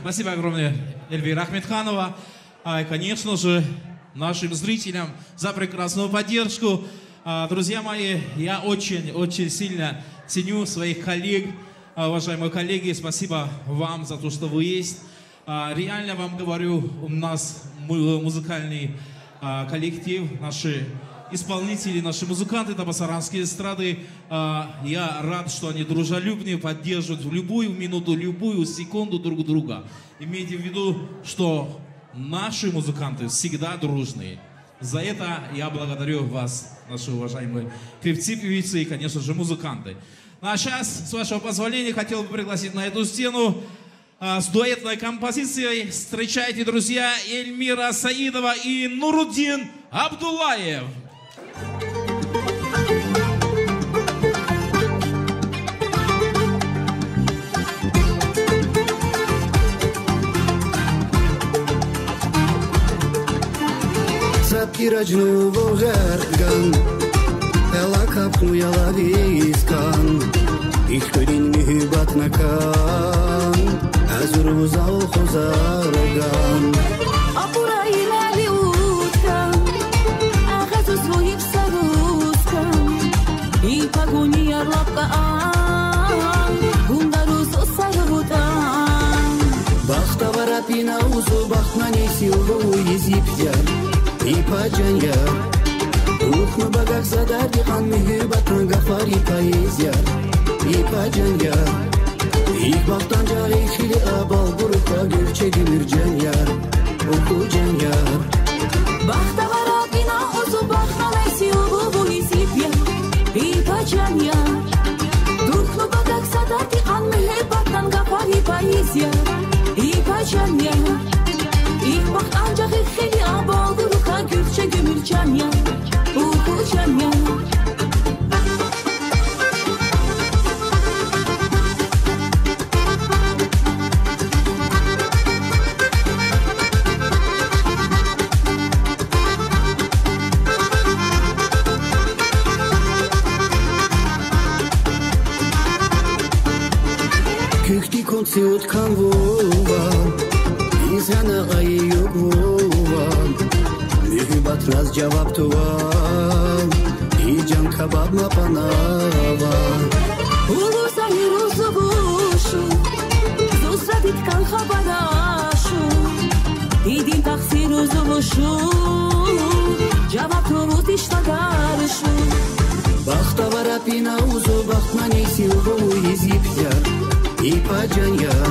Спасибо огромное, Эльвира Ахмедханова. Конечно же, нашим зрителям за прекрасную поддержку. Друзья мои, я очень сильно ценю своих коллег, уважаемые коллеги. Спасибо вам за то, что вы есть. Реально вам говорю, у нас музыкальный коллектив, наши исполнители, наши музыканты табасаранские эстрады. Я рад, что они дружелюбные, поддерживают в любую минуту, любую секунду друг друга. Имейте в виду, что наши музыканты всегда дружные. За это я благодарю вас, наши уважаемые певцы, певицы и, конечно же, музыканты. А сейчас, с вашего позволения, хотел бы пригласить на эту сцену с дуэтной композицией. Встречайте, друзья, Эльмира Саидова и Нуруддин Абдуллаев. Sapirajnu vogergan, ela kapnu yalaviskan, İşkülün mühübat nakan, azur uzal khuzargan. Apurayı mali utkan, ağazı svoyip saruskan, I paguni yarlapkaan, gundaruzu sarvutan. Бахта варапина узу бахтна неси уву езипьяр. И паджанья, рух на богах задарди хан мюхибатан гафари поэзия. И паджанья, их бахтанжа ихили абал бурука гülçe gümürcanьяр, окуджаньяр. Бахта варапина узу бахтна неси уву езипьяр. И паджанья, рух на богах задарди хан мюхибатан гафари поэзия. И паджанья, их бахтанжа ихили абал бурука gülçe gümürcanьяр, окуджаньяр. Küchti konsi utkan vova, izana ayı yok vova. Mühibbat raz cevap tuvan, ican kabab ma panava. Ulu sayır uzu buşu, zusra ditkan khabadashu. Idin taksir uzu buşu, cevap tuvut iştagarshu. Бахта варапина узу бахтна неси уву езипьяр. И паджаньяр,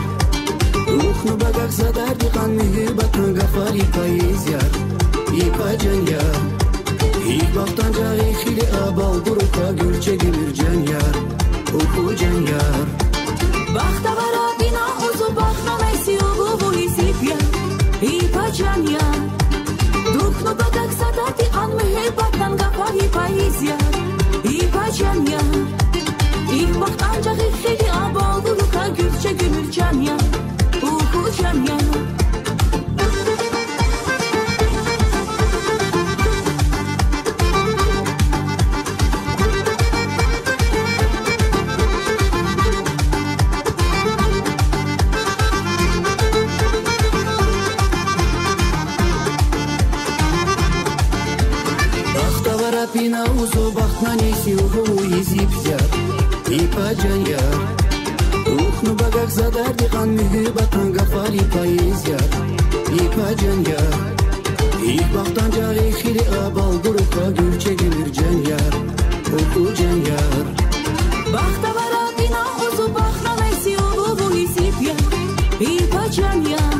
рух на богах задарди хан мюхибатан гафари поэзия. И паджаньяр, их бахтанжа ихили абал бурука gülçe gümürcanьяр, окуджаньяр. Бахта варапина узу бахтна неси уву езипьяр. И паджаньяр, рух на богах задарди хан мюхибатан гафари поэзия. И паджаньяр, их бахтанжа ихили абал бурука gülçe gümürcanьяр, окуджаньяр. Пина узу бахтна неси уву езипьяр. И паджаньяр, рух на богах задарди хан мюхибатан гафари поэзия. И паджаньяр, их бахтанжа ихили абал бурука gülçe gümürcanьяр, окуджаньяр. Бахта варапина узу бахтна неси уву езипьяр. И паджаньяр,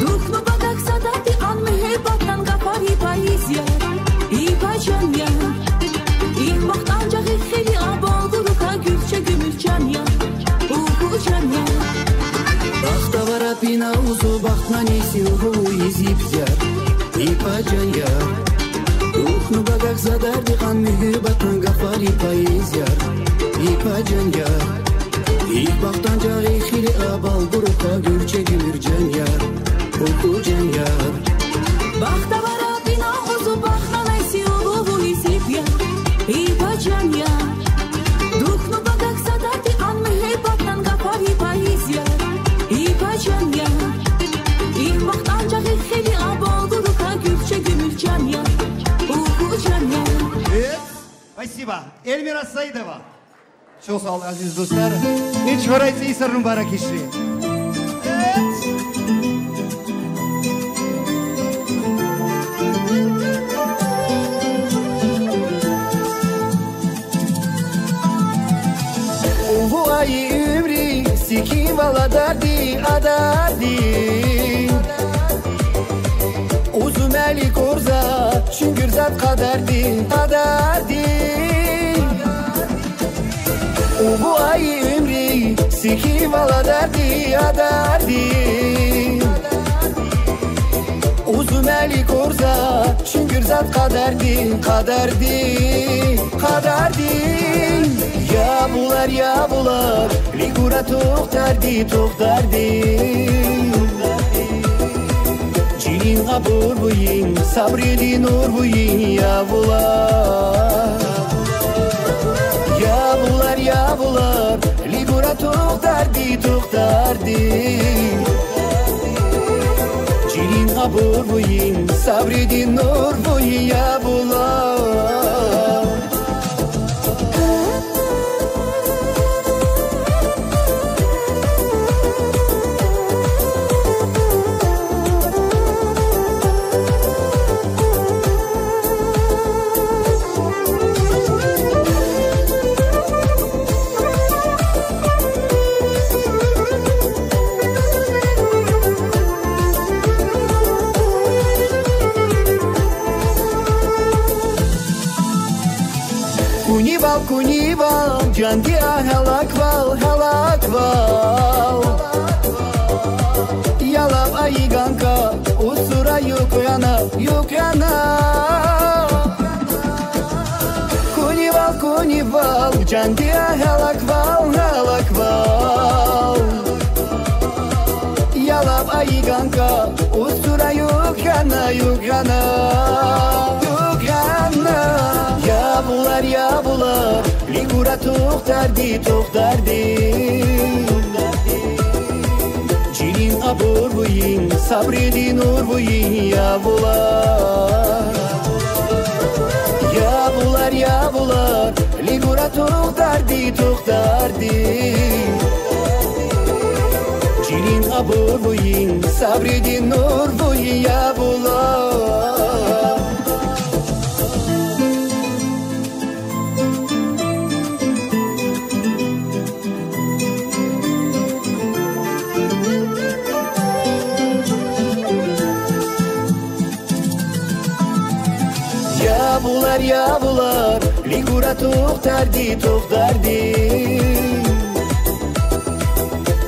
рух на богах задарди хан мюхибатан гафари поэзия. И паджаньяр, их бахтанжа ихили абал бурука gülçe gümürcanьяр, окуджаньяр. Бахта варапина uzun bakma neysin bu izip yar İpacan yar Ruhnu bagak zadardi kan mühibatan gafari payiz yar İpacan yar İlk baktan cağı xili abal grupa gülçe gülürcan yar Okucan yar Bakta vara bina uzun bakma neysin bu izip yar İpacan yar Ruhnu bagak zadardi kan mühibatan gafari payiz yar İpacan yar İlk baktan cağı xili abal grupa gülçe gülürcan yar Спасибо. Эльмира Саидова. Çok sağ olun aziz dostlar. Hiç horaysa İsar mübarek işi. Bu ay ümri sikim vala derdi adardi Uzun eli korza çünkü zat kaderdi kaderdi Bu ay ümri sikim vala derdi adardi Uzun eli korza çünkü zat kaderdi kaderdi kaderdi Ya bular ligura tok derdi Cilin abur buyin sabredi nur buyin ya bular ligura tok derdi Cilin abur buyin sabredi nur buyin ya bular Kunival, can diya helak val Yalap ayıganka, usura yok yana Kunival, can diya helak val Yalap ayıganka, usura yok yana Ya bular ligura tok derdi Cilin abur buyin sabredi nur buyin ya bular ligura tok derdi Cilin abur buyin sabredi nur buyin ya bular Ya bular ligura tok derdi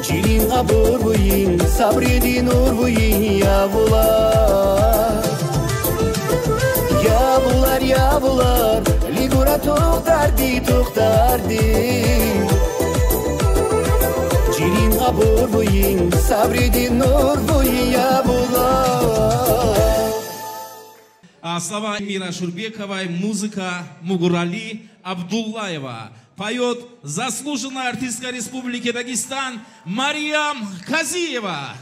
Cilin abur buyin sabredi nur buyin ya bular ligura tok derdi Cilin abur buyin sabredi nur buyin ya bular Слова Мира Шурбекова, музыка Мугурали Абдуллаева. Поет заслуженная артистка Республики Дагестан Мариам Казиева.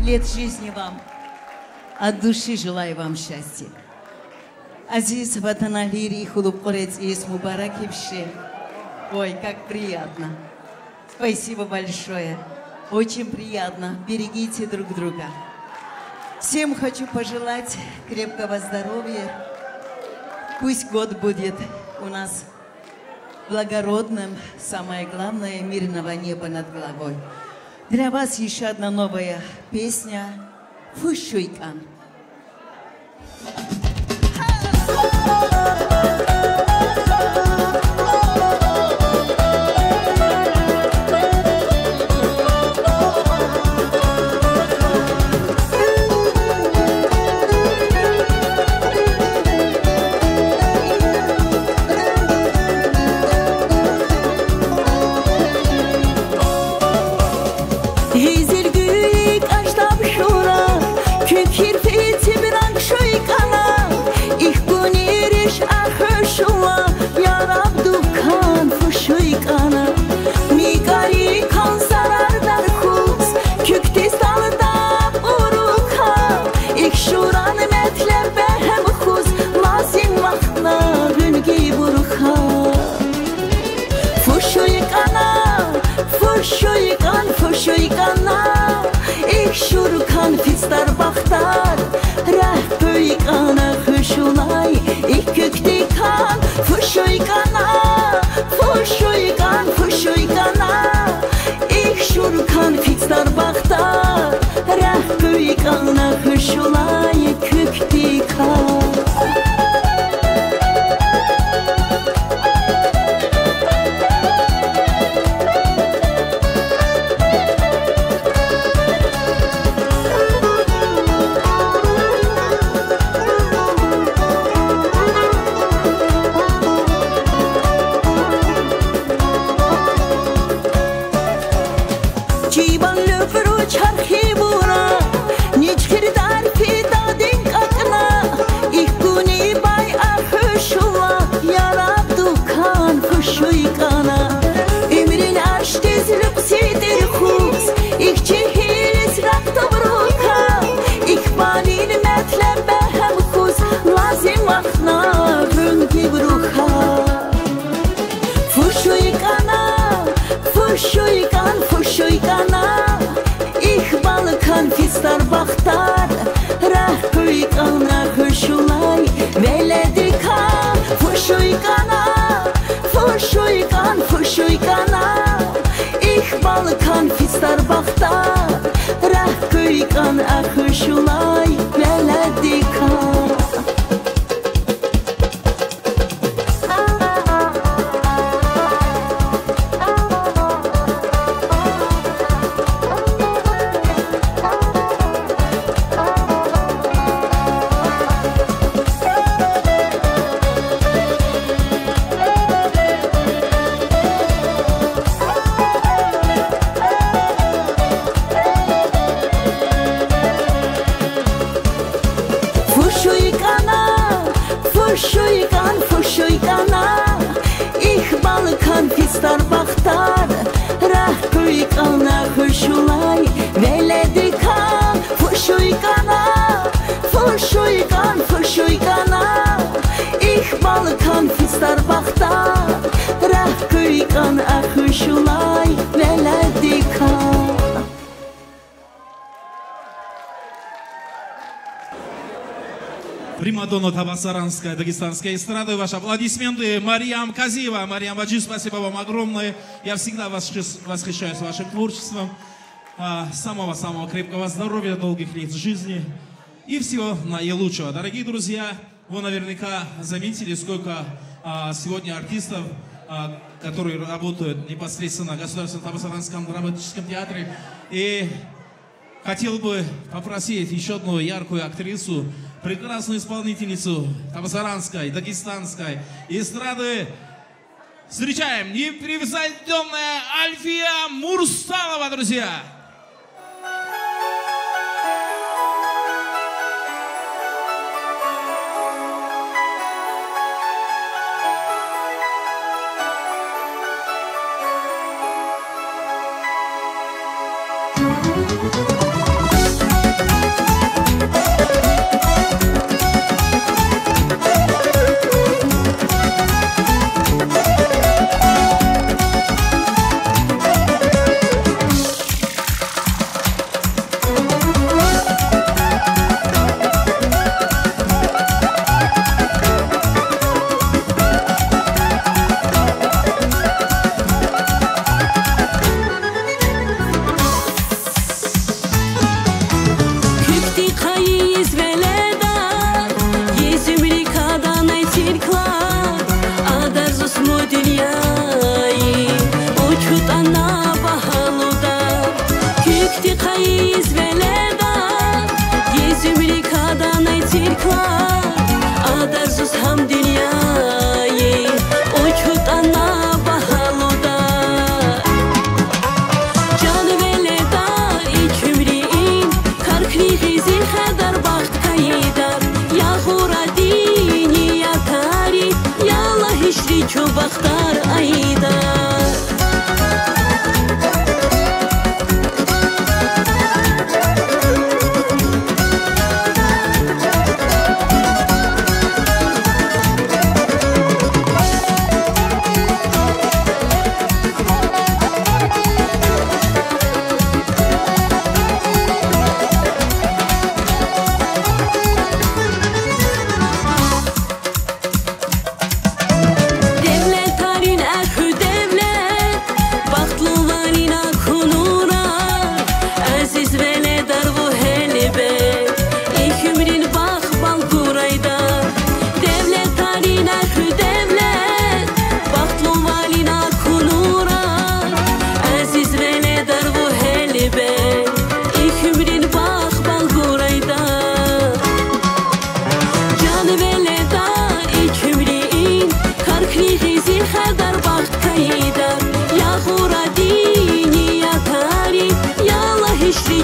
Лет жизни вам. От души желаю вам счастья. Азиз Ватанахлири Хулубкорец из Мубаракивши. Ой, как приятно. Спасибо большое. Очень приятно. Берегите друг друга. Всем хочу пожелать крепкого здоровья. Пусть год будет у нас благородным. Самое главное, мирного неба над головой. Для вас еще одна новая песня «Фушуйкан». Give konfistar baktar Rəhböy qana xüşulay İkkükdi kan fışoy qana Fışoy qana İkşur konfistar baktar Rəhböy qana xüşulay İkkükdi kan Konfistar baktar Rəhböy qana xüşulay Veledi kan fışoy qana İqbal konfistar baktar Rəhböy qana xüşulay Veledi kan Konfistar baktar Rəhböy qana xüşulay Veledi kan fışoy qana İqbal konfistar baktar Rəhböy qana xüşulay Veledi kan Примадонна Табасаранская, дагестанская эстрада. Ваши аплодисменты. Мариам Казиева. Мариам Баджи, спасибо вам огромное. Я всегда восхищаюсь вашим творчеством. Самого-самого крепкого здоровья, долгих лет жизни и всего наилучшего. Дорогие друзья, вы наверняка заметили, сколько сегодня артистов, которые работают непосредственно в Государственном Табасаранском драматическом театре. И хотел бы попросить еще одну яркую актрису, прекрасную исполнительницу табасаранской, дагестанской эстрады. Встречаем непревзойденная Альфия Мурсалова, друзья!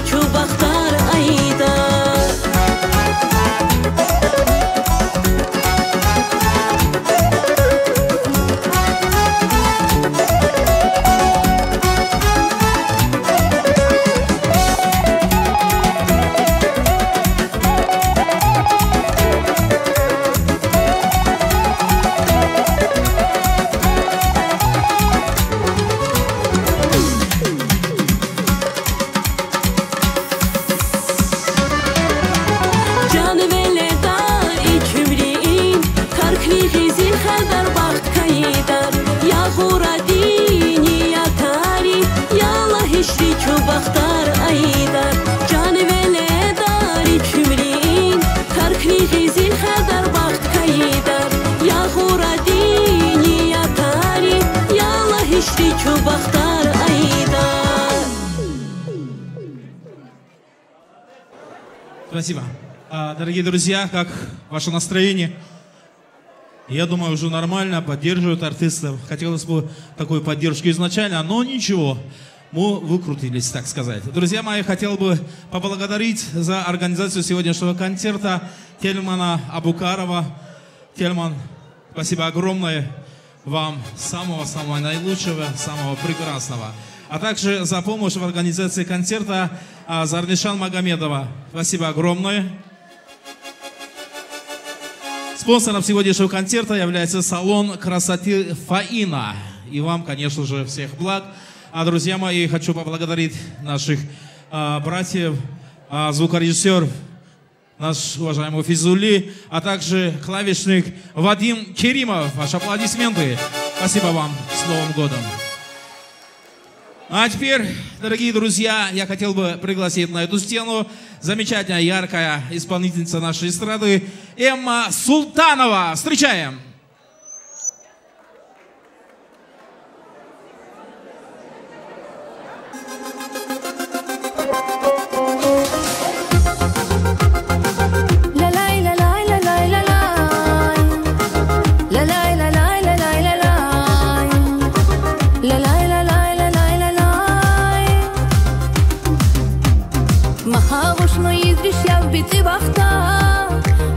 چو بختار ایدار Спасибо. Дорогие друзья, как ваше настроение? Я думаю, уже нормально, поддерживают артистов. Хотелось бы такой поддержки изначально, но ничего, мы выкрутились, так сказать. Друзья мои, хотел бы поблагодарить за организацию сегодняшнего концерта Тельмана Абукарова. Тельман, спасибо огромное вам, самого-самого наилучшего, самого прекрасного. А также за помощь в организации концерта Зарнишан Магомедова. Спасибо огромное. Спонсором сегодняшнего концерта является салон красоты Фаина. И вам, конечно же, всех благ. А, друзья мои, хочу поблагодарить наших братьев, звукорежиссер, наш уважаемый Физули, а также клавишник Вадим Керимов. Ваши аплодисменты. Спасибо вам. С Новым годом. А теперь, дорогие друзья, я хотел бы пригласить на эту стену замечательная, яркая исполнительница нашей эстрады Эмма Султанова. Встречаем!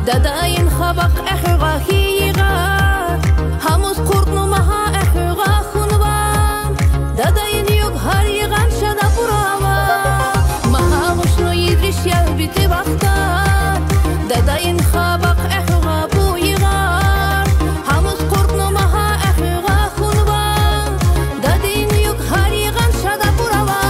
Dadayin xabaq əxıqa hiyiqa Hamuz qurtnu maha əxıqa xunva Dadayin yok har yığan şada burava Maha quşnu yidriş yav biti vaxta Dadayin xabaq əxıqa bu yığar Hamuz qurtnu maha əxıqa xunva Dadayin yok har yığan şada burava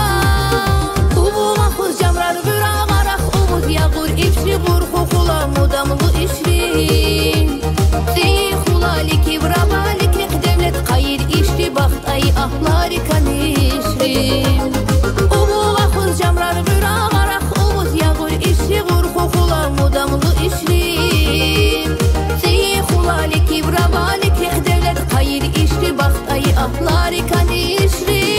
Ubuğa xuz jamrar büra qaraq Ubuz yağur ipşi qurxu xula mudamlı işrin Zeyi xulaliki vrabaliki devlet Qayir işri baxt ay ahlari kan işrin Ubuğa xuz jamrar büra qaraq Ubuz yağur ipşi qurxu xula mudamlı işrin Zeyi xulaliki vrabaliki devlet Qayir işri baxt ay ahlari kan işrin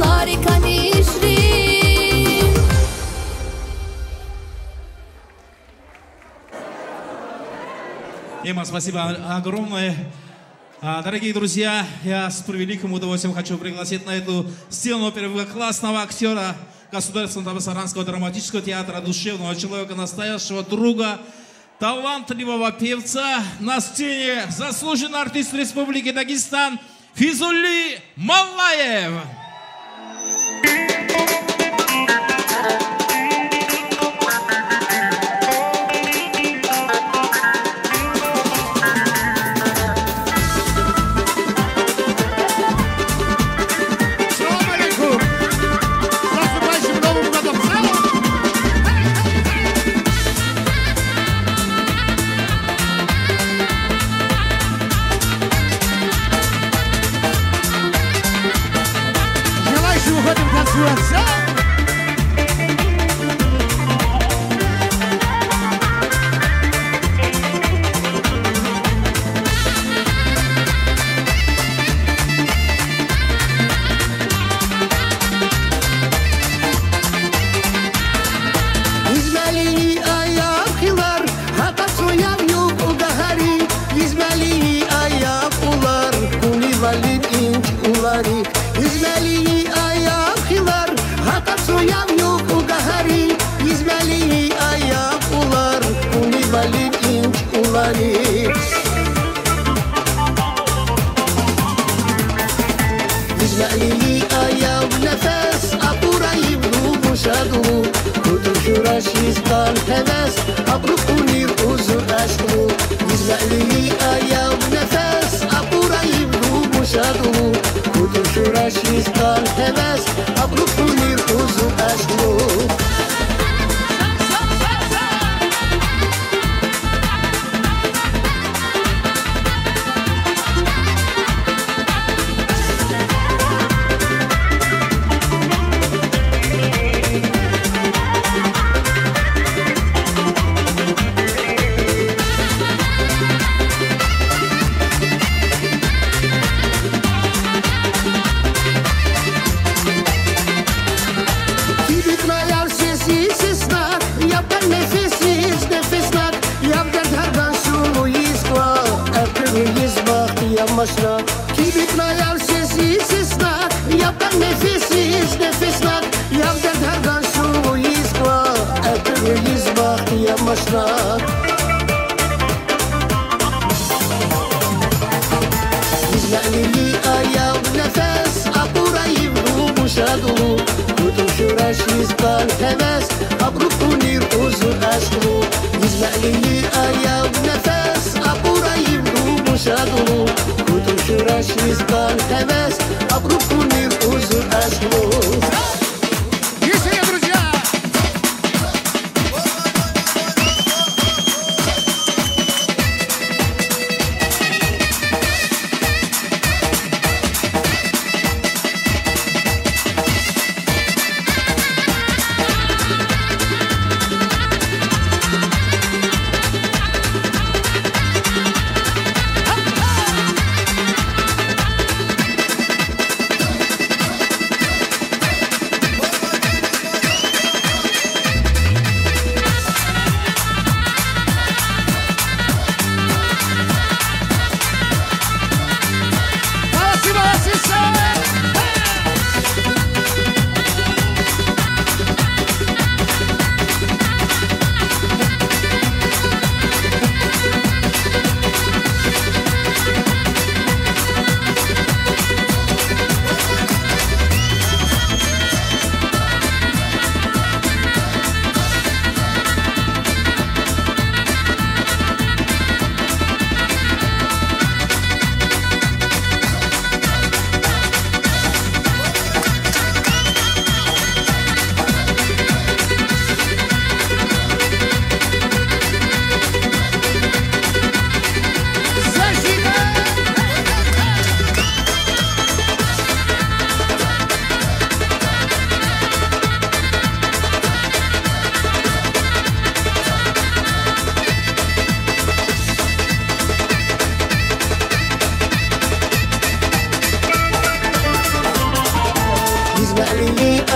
Лари Канишри. Ема, спасибо огромное. Дорогие друзья, я с превеликим удовольствием хочу пригласить на эту сцену первоклассного актера Государственного Табасаранского драматического театра, душевного человека, настоящего друга, талантливого певца. На сцене заслуженный артист Республики Дагестан Физулли Маллаев.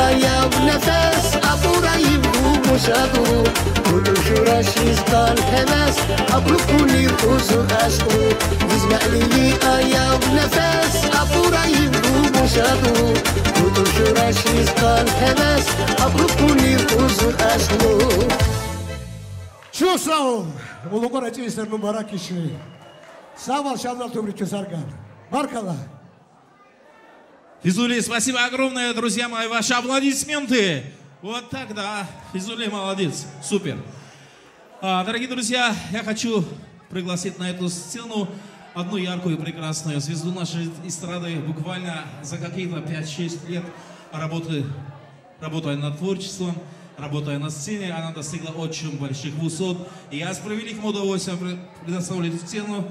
ayağım nefes Aburayım umuşadı Kulum şuraşiz kan heves Abrukuni kuzu aşkı Dizmeliyi ayağım nefes Aburayım umuşadı Kulum şuraşiz kan heves Abrukuni kuzu aşkı Çok sağ ol. Ulu Koreçiys'in mübarek kişi. Sağ ol Şamлал Тубричу Сарган. Баркала. Физули, спасибо огромное, друзья мои, ваши аплодисменты. Вот так, да. Физули, молодец. Супер. Дорогие друзья, я хочу пригласить на эту сцену одну яркую, прекрасную звезду нашей эстрады. Буквально за какие-то 5-6 лет работая над творчеством, работая на сцене, она достигла очень больших высот. И я с превеликим удовольствием предоставлю эту сцену.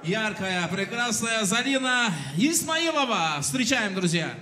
Яркая, прекрасная Залина Исмаилова. Встречаем, друзья!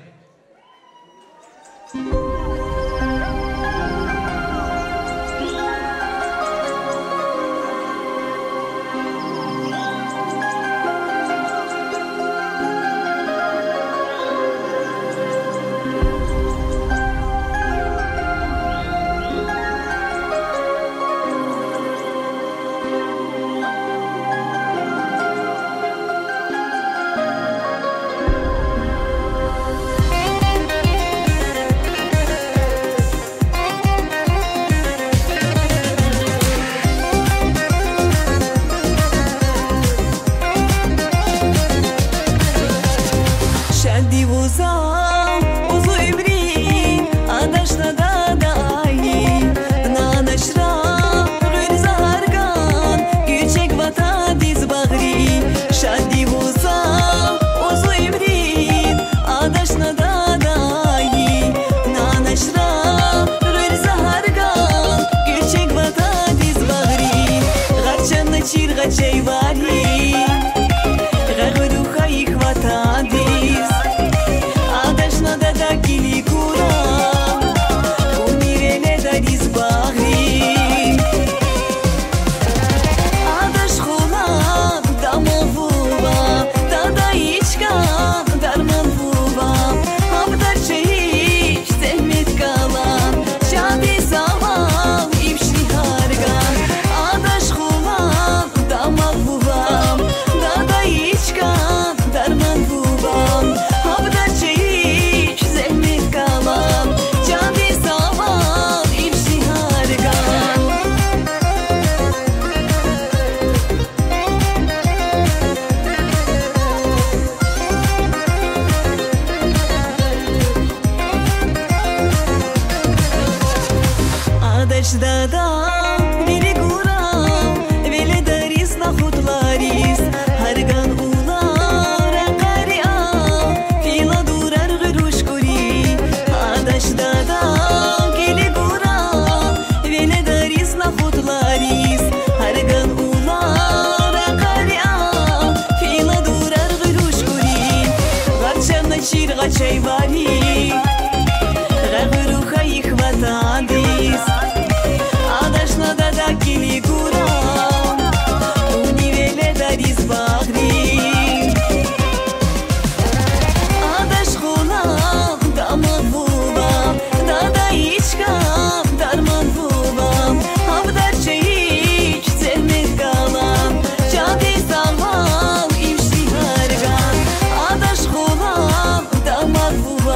Adaş kolan damat bu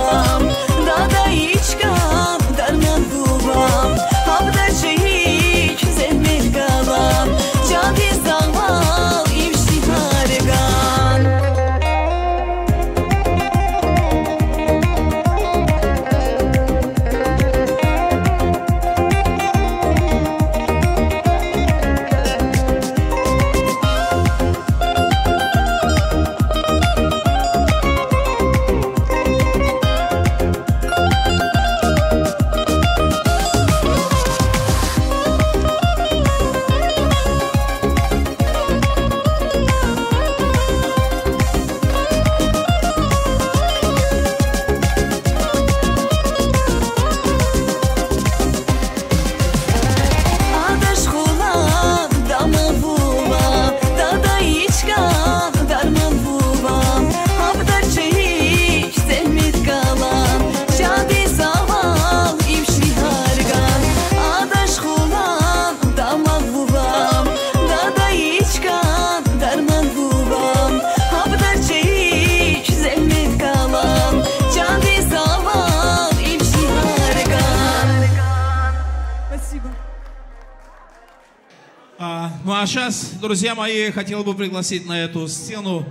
А сейчас, друзья мои, хотел бы пригласить на эту сцену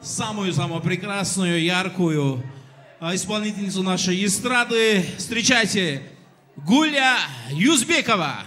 самую-самую прекрасную, яркую исполнительницу нашей эстрады. Встречайте, Гуля Юзбекова.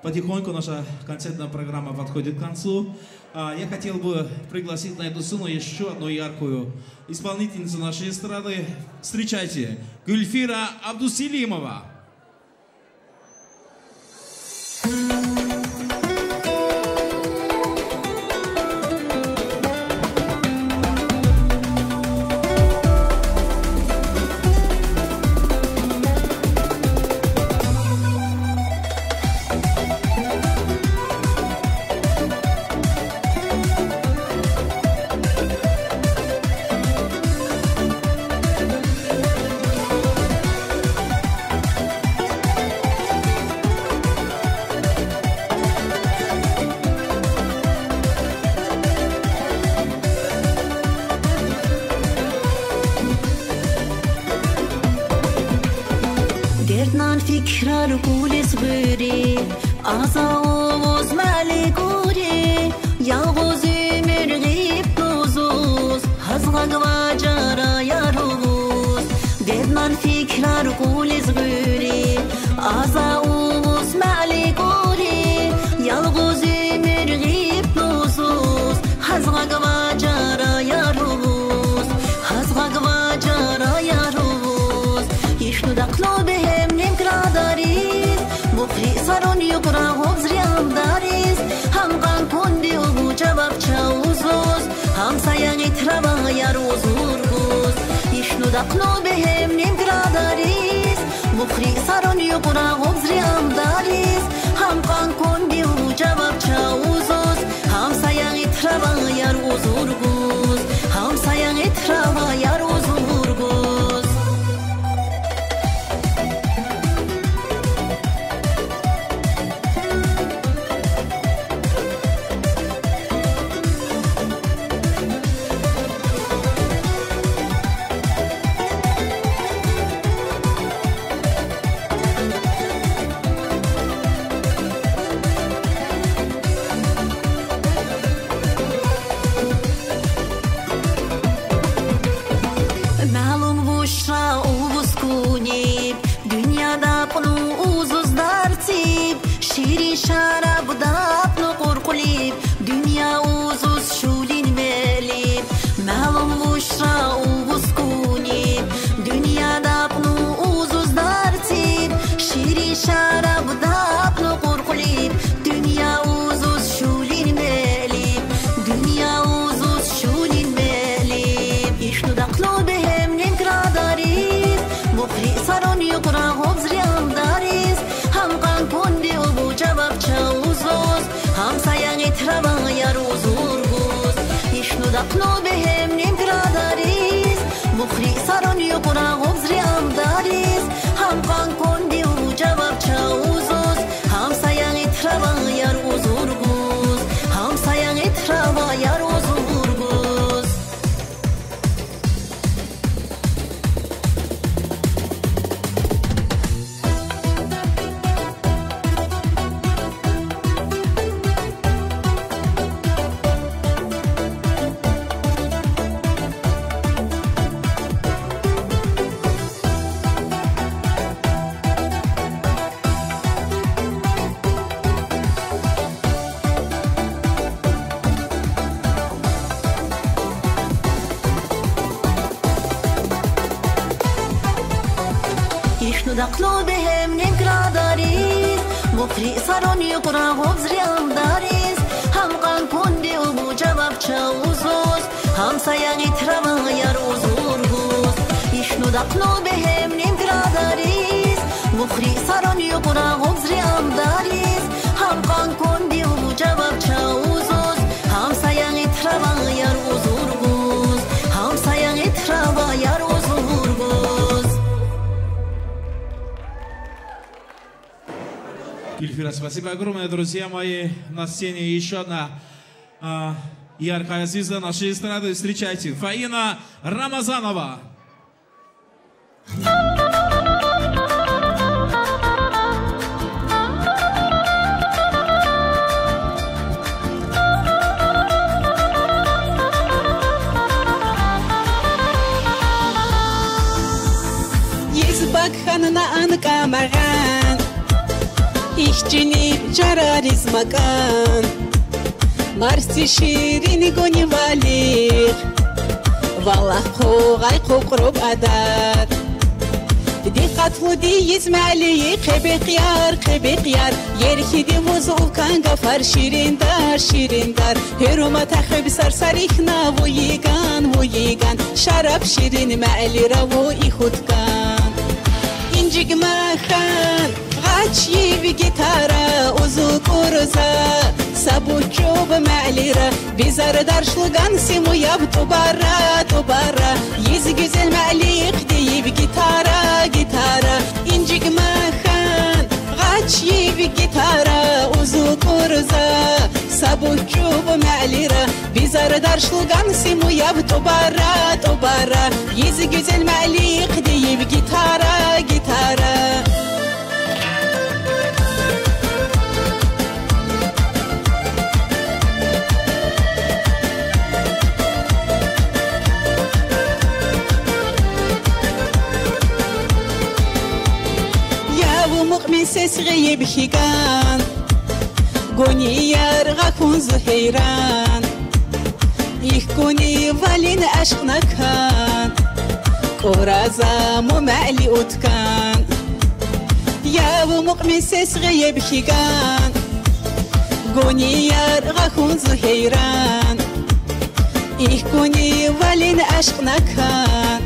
Потихоньку наша концертная программа подходит к концу. Я хотел бы пригласить на эту сцену еще одну яркую исполнительницу нашей эстрады. Встречайте, Гульфира Абдуселимова. فكرة كل صغيري أعصاوز مالي كوري يا غوزي مرغيب كوزوز هزغق وجارة يا روز ديدنا فكرة كل صغيري أعصاوز مالي كوري يا غوزي مرغيب كوزوز هزغق وجارة يا روز هزغق وجارة يا روز يشنو دقلو بهم دارید بخری سرون یقرا وزریم داریز هم قان کندی و جواب چاوز روز هم سایه я розургус ишнуда клубем ним градарис бухри сарон югра обзриам дарис хам кан конди у жаваб чаузус хам саяги трава я розургус хам саяги трава я розургус клубем ним градарис бухри сарон югра обзриам дарис хам кан конди у жаваб чаузус хам саяги трава я розургус хам саяги трава я розургус ишнуда клубем ним градарис бухри сарон югра обзриам дарис хам кан конди у жаваб чаузус хам саяги трава я розургус ишнуда клубем ним градарис бухри сарон югра обзриам дарис хам кан конди у жаваб чаузус хам саяги трава я розургус хам саяги трава я розургус. Ильфира, спасибо огромное, друзья мои. На сцене еще одна яркая звезда нашей эстрады. Встречайте, Фаина Рамазанова. Bakhanına anqamagan İşçini cararis makan Marsi şirini goni valir Vallah qoğay qoqrub adar Diqqatlu diyizməli qebiq yar Yerhidi vuzulkan qafar şirindar Hüruma təxib sarsarix navu yigan Şarab şirin məli ravu ihutkan İncik məxən غاچی گیتارا اوزو کورزا سبوچوب معلیرا بیزار درشلگان سیمو یاب تو بارا یز güzel معلیق دیب گیتارا اینجیگ مخان غاچی گیتارا اوزو کورزا سبوچوب معلیرا بیزار درشلگان سیمو یاب تو بارا یز güzel معلیق دیب گیتارا مقمن سسغي بحيقان قوني يارغا كون زهيران يحكوني فالين عشقنا كان كورازا ممعلي أتكان يا مقمن سسغي بحيقان قوني يارغا كون زهيران يكوني ولين عشقنا كان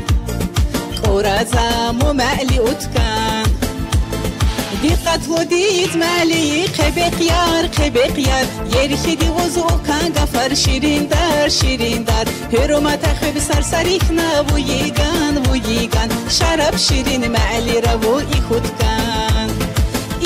قرازة ممالي أتكان دي قتلو ديت مالي قبي قيار يرخي دي وزو كان غفر شيرين دار هروما تخب سرسريخنا ويغان شرب شيرين مالي رو يخود كان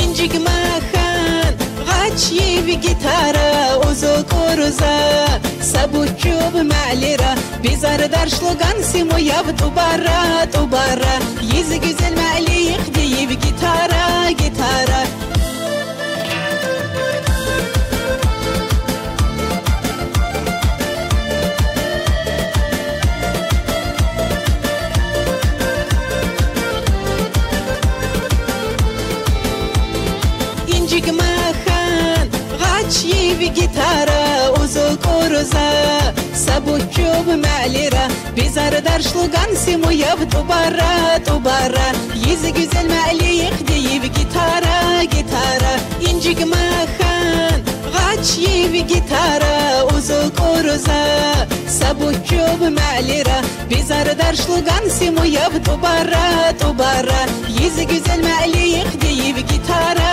إنجيك ما خان غاتشي بجيتارا وزو كوروزا سبوچوب معليرا بيزار دار شلوغان سيمو ياب دوبارا يزي güzel معلي يخدي بجيتارا إنجيك ما خان غاتشي بجيتارا وزو كوروزا سبوچوب معليرا بيزار دار شلوغان سيمو ياب دوبارا يزي güzel معلي يخدي بجيتارا إنجيك ما خان غاتشي بجيتارا وزو كوروزا سبوچوب معليرا بيزار دار شلوغان سيمو ياب دوبارا يزي güzel معلي يخدي بجيتارا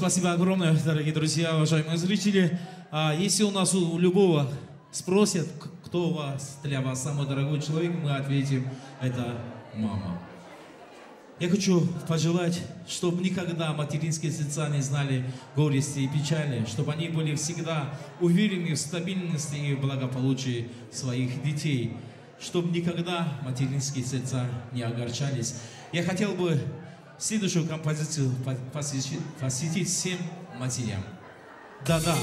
Спасибо огромное, дорогие друзья, уважаемые зрители. Если у нас у любого спросят, кто для вас самый дорогой человек, мы ответим, это мама. Я хочу пожелать, чтобы никогда материнские сердца не знали горести и печали, чтобы они были всегда уверены в стабильности и благополучии своих детей, чтобы никогда материнские сердца не огорчались. Я хотел бы следующую композицию посвятить всем матерям. Да-да.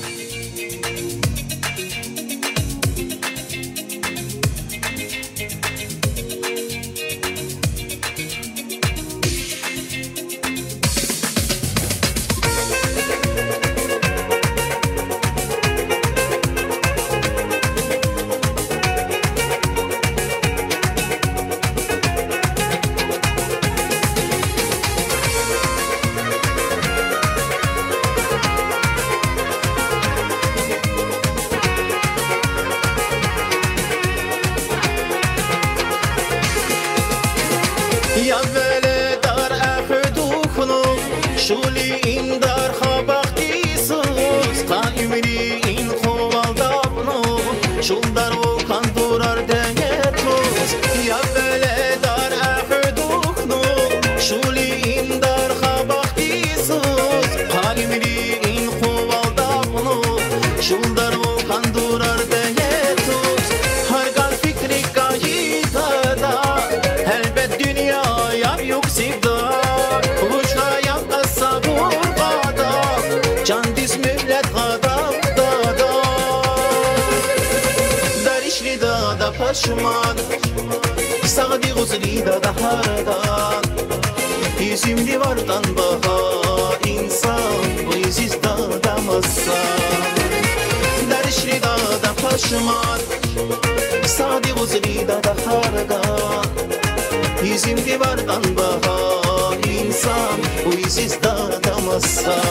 Şuman Sağdi guzli da hardan Yüzüm divardan baha insan Bu yüzüz da masa Derişli da paşman Sağdi guzli da hardan Yüzüm divardan baha insan Bu yüzüz da masa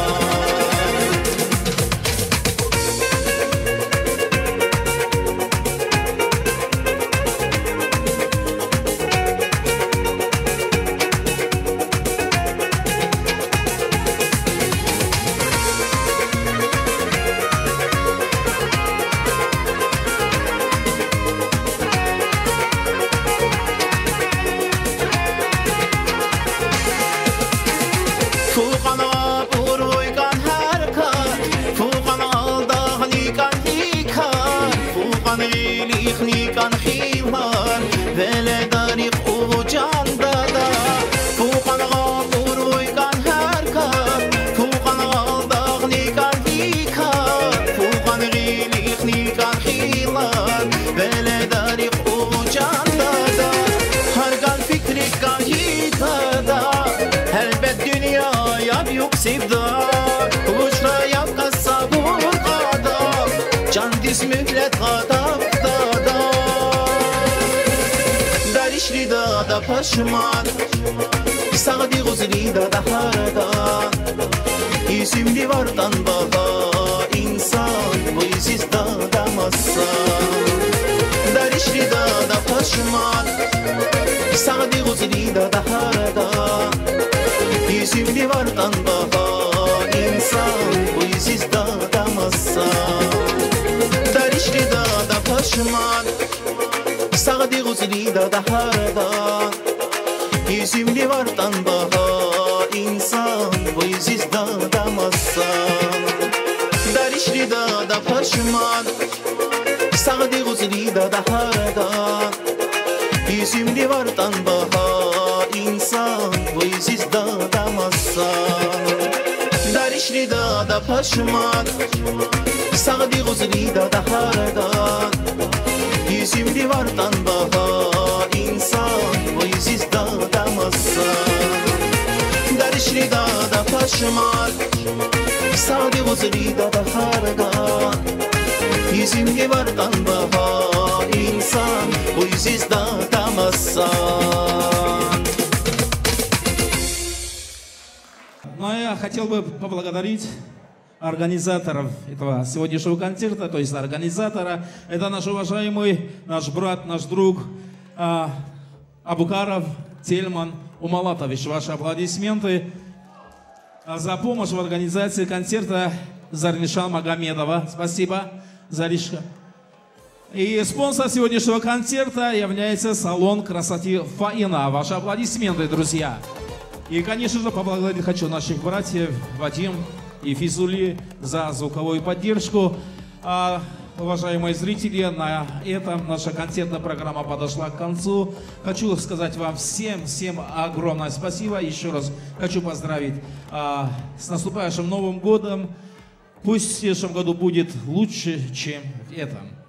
Sevda, uçra yap kasa دادا پشمان سعدی غزلی دادا هردان İsimli vardan baha insan bu iziz dağdamazsan Darişli dağda paşman Sa'di guzli dağda harada İsimli vardan baha insan bu iziz dağdamazsan Darişli dağda paşman Sa'di guzli dağda harada İsimli vardan baha insan bu iziz dağdamazsan Darişli dağda paşman Sa'di guzli dağda harada İsimli vardan baha insan bu iziz dağdamazsan Darişli dağda paşman Sa'di guzli dağda harada İsimli vardan baha insan bu iziz dağdamazsan Darişli dağda paşman Sa'di guzli dağda harada İsimli vardan baha insan bu iziz dağdamazsan Ну, а я хотел бы поблагодарить организаторов этого сегодняшнего концерта, то есть организатора. Это наш уважаемый, наш брат, наш друг Абукаров Тельман Умалатович. Ваши аплодисменты. За помощь в организации концерта Зарнишан Магомедова. Спасибо, Заришка. И спонсор сегодняшнего концерта является салон красоты Фаина. Ваши аплодисменты, друзья. И, конечно же, поблагодарить хочу наших братьев Вадим и Физули за звуковую поддержку. Уважаемые зрители, на этом наша концертная программа подошла к концу. Хочу сказать вам всем огромное спасибо. Еще раз хочу поздравить с наступающим Новым годом. Пусть в следующем году будет лучше, чем в этом.